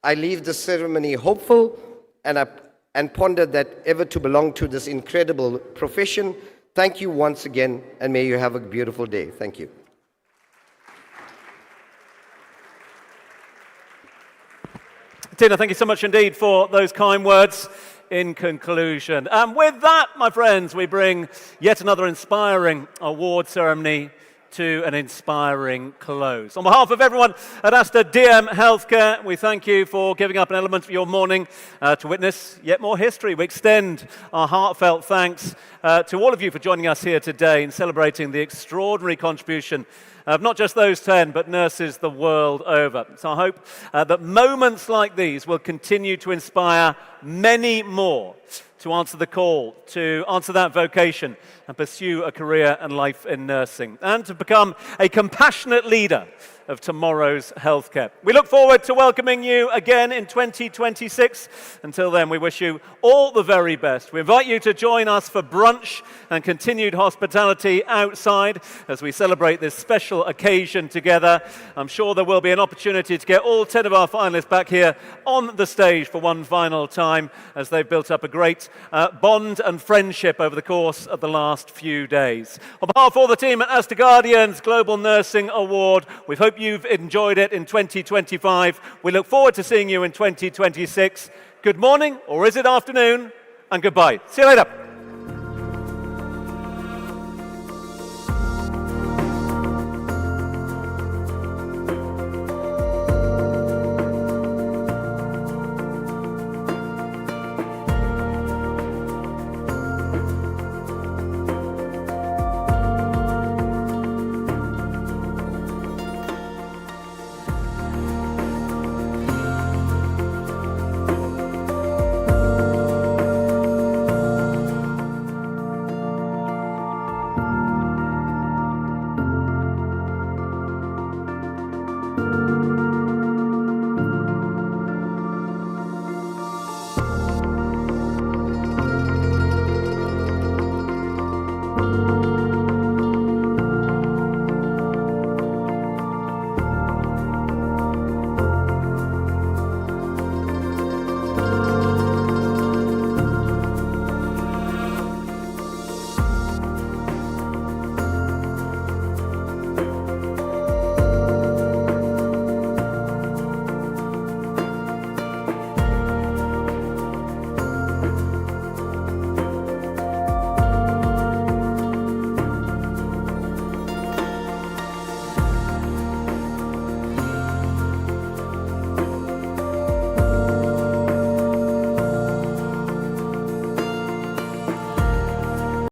I leave the ceremony hopeful and ponder that ever to belong to this incredible profession. Thank you once again, and may you have a beautiful day. Thank you. Tina, thank you so much indeed for those kind words in conclusion. And with that, my friends, we bring yet another inspiring award ceremony to an inspiring close. On behalf of everyone at Aster DM Healthcare, we thank you for giving up an element of your morning to witness yet more history. We extend our heartfelt thanks to all of you for joining us here today in celebrating the extraordinary contribution of not just those 10, but nurses the world over. So I hope that moments like these will continue to inspire many more to answer the call, to answer that vocation and pursue a career and life in nursing, and to become a compassionate leader of tomorrow's healthcare. We look forward to welcoming you again in 2026. Until then, we wish you all the very best. We invite you to join us for brunch and continued hospitality outside as we celebrate this special occasion together. I'm sure there will be an opportunity to get all 10 of our finalists back here on the stage for one final time as they've built up a great bond and friendship over the course of the last few days. On behalf of all the team at Aster Guardians Global Nursing Award, we hope you've enjoyed it in 2025. We look forward to seeing you in 2026. Good morning, or is it afternoon? And goodbye. See you later.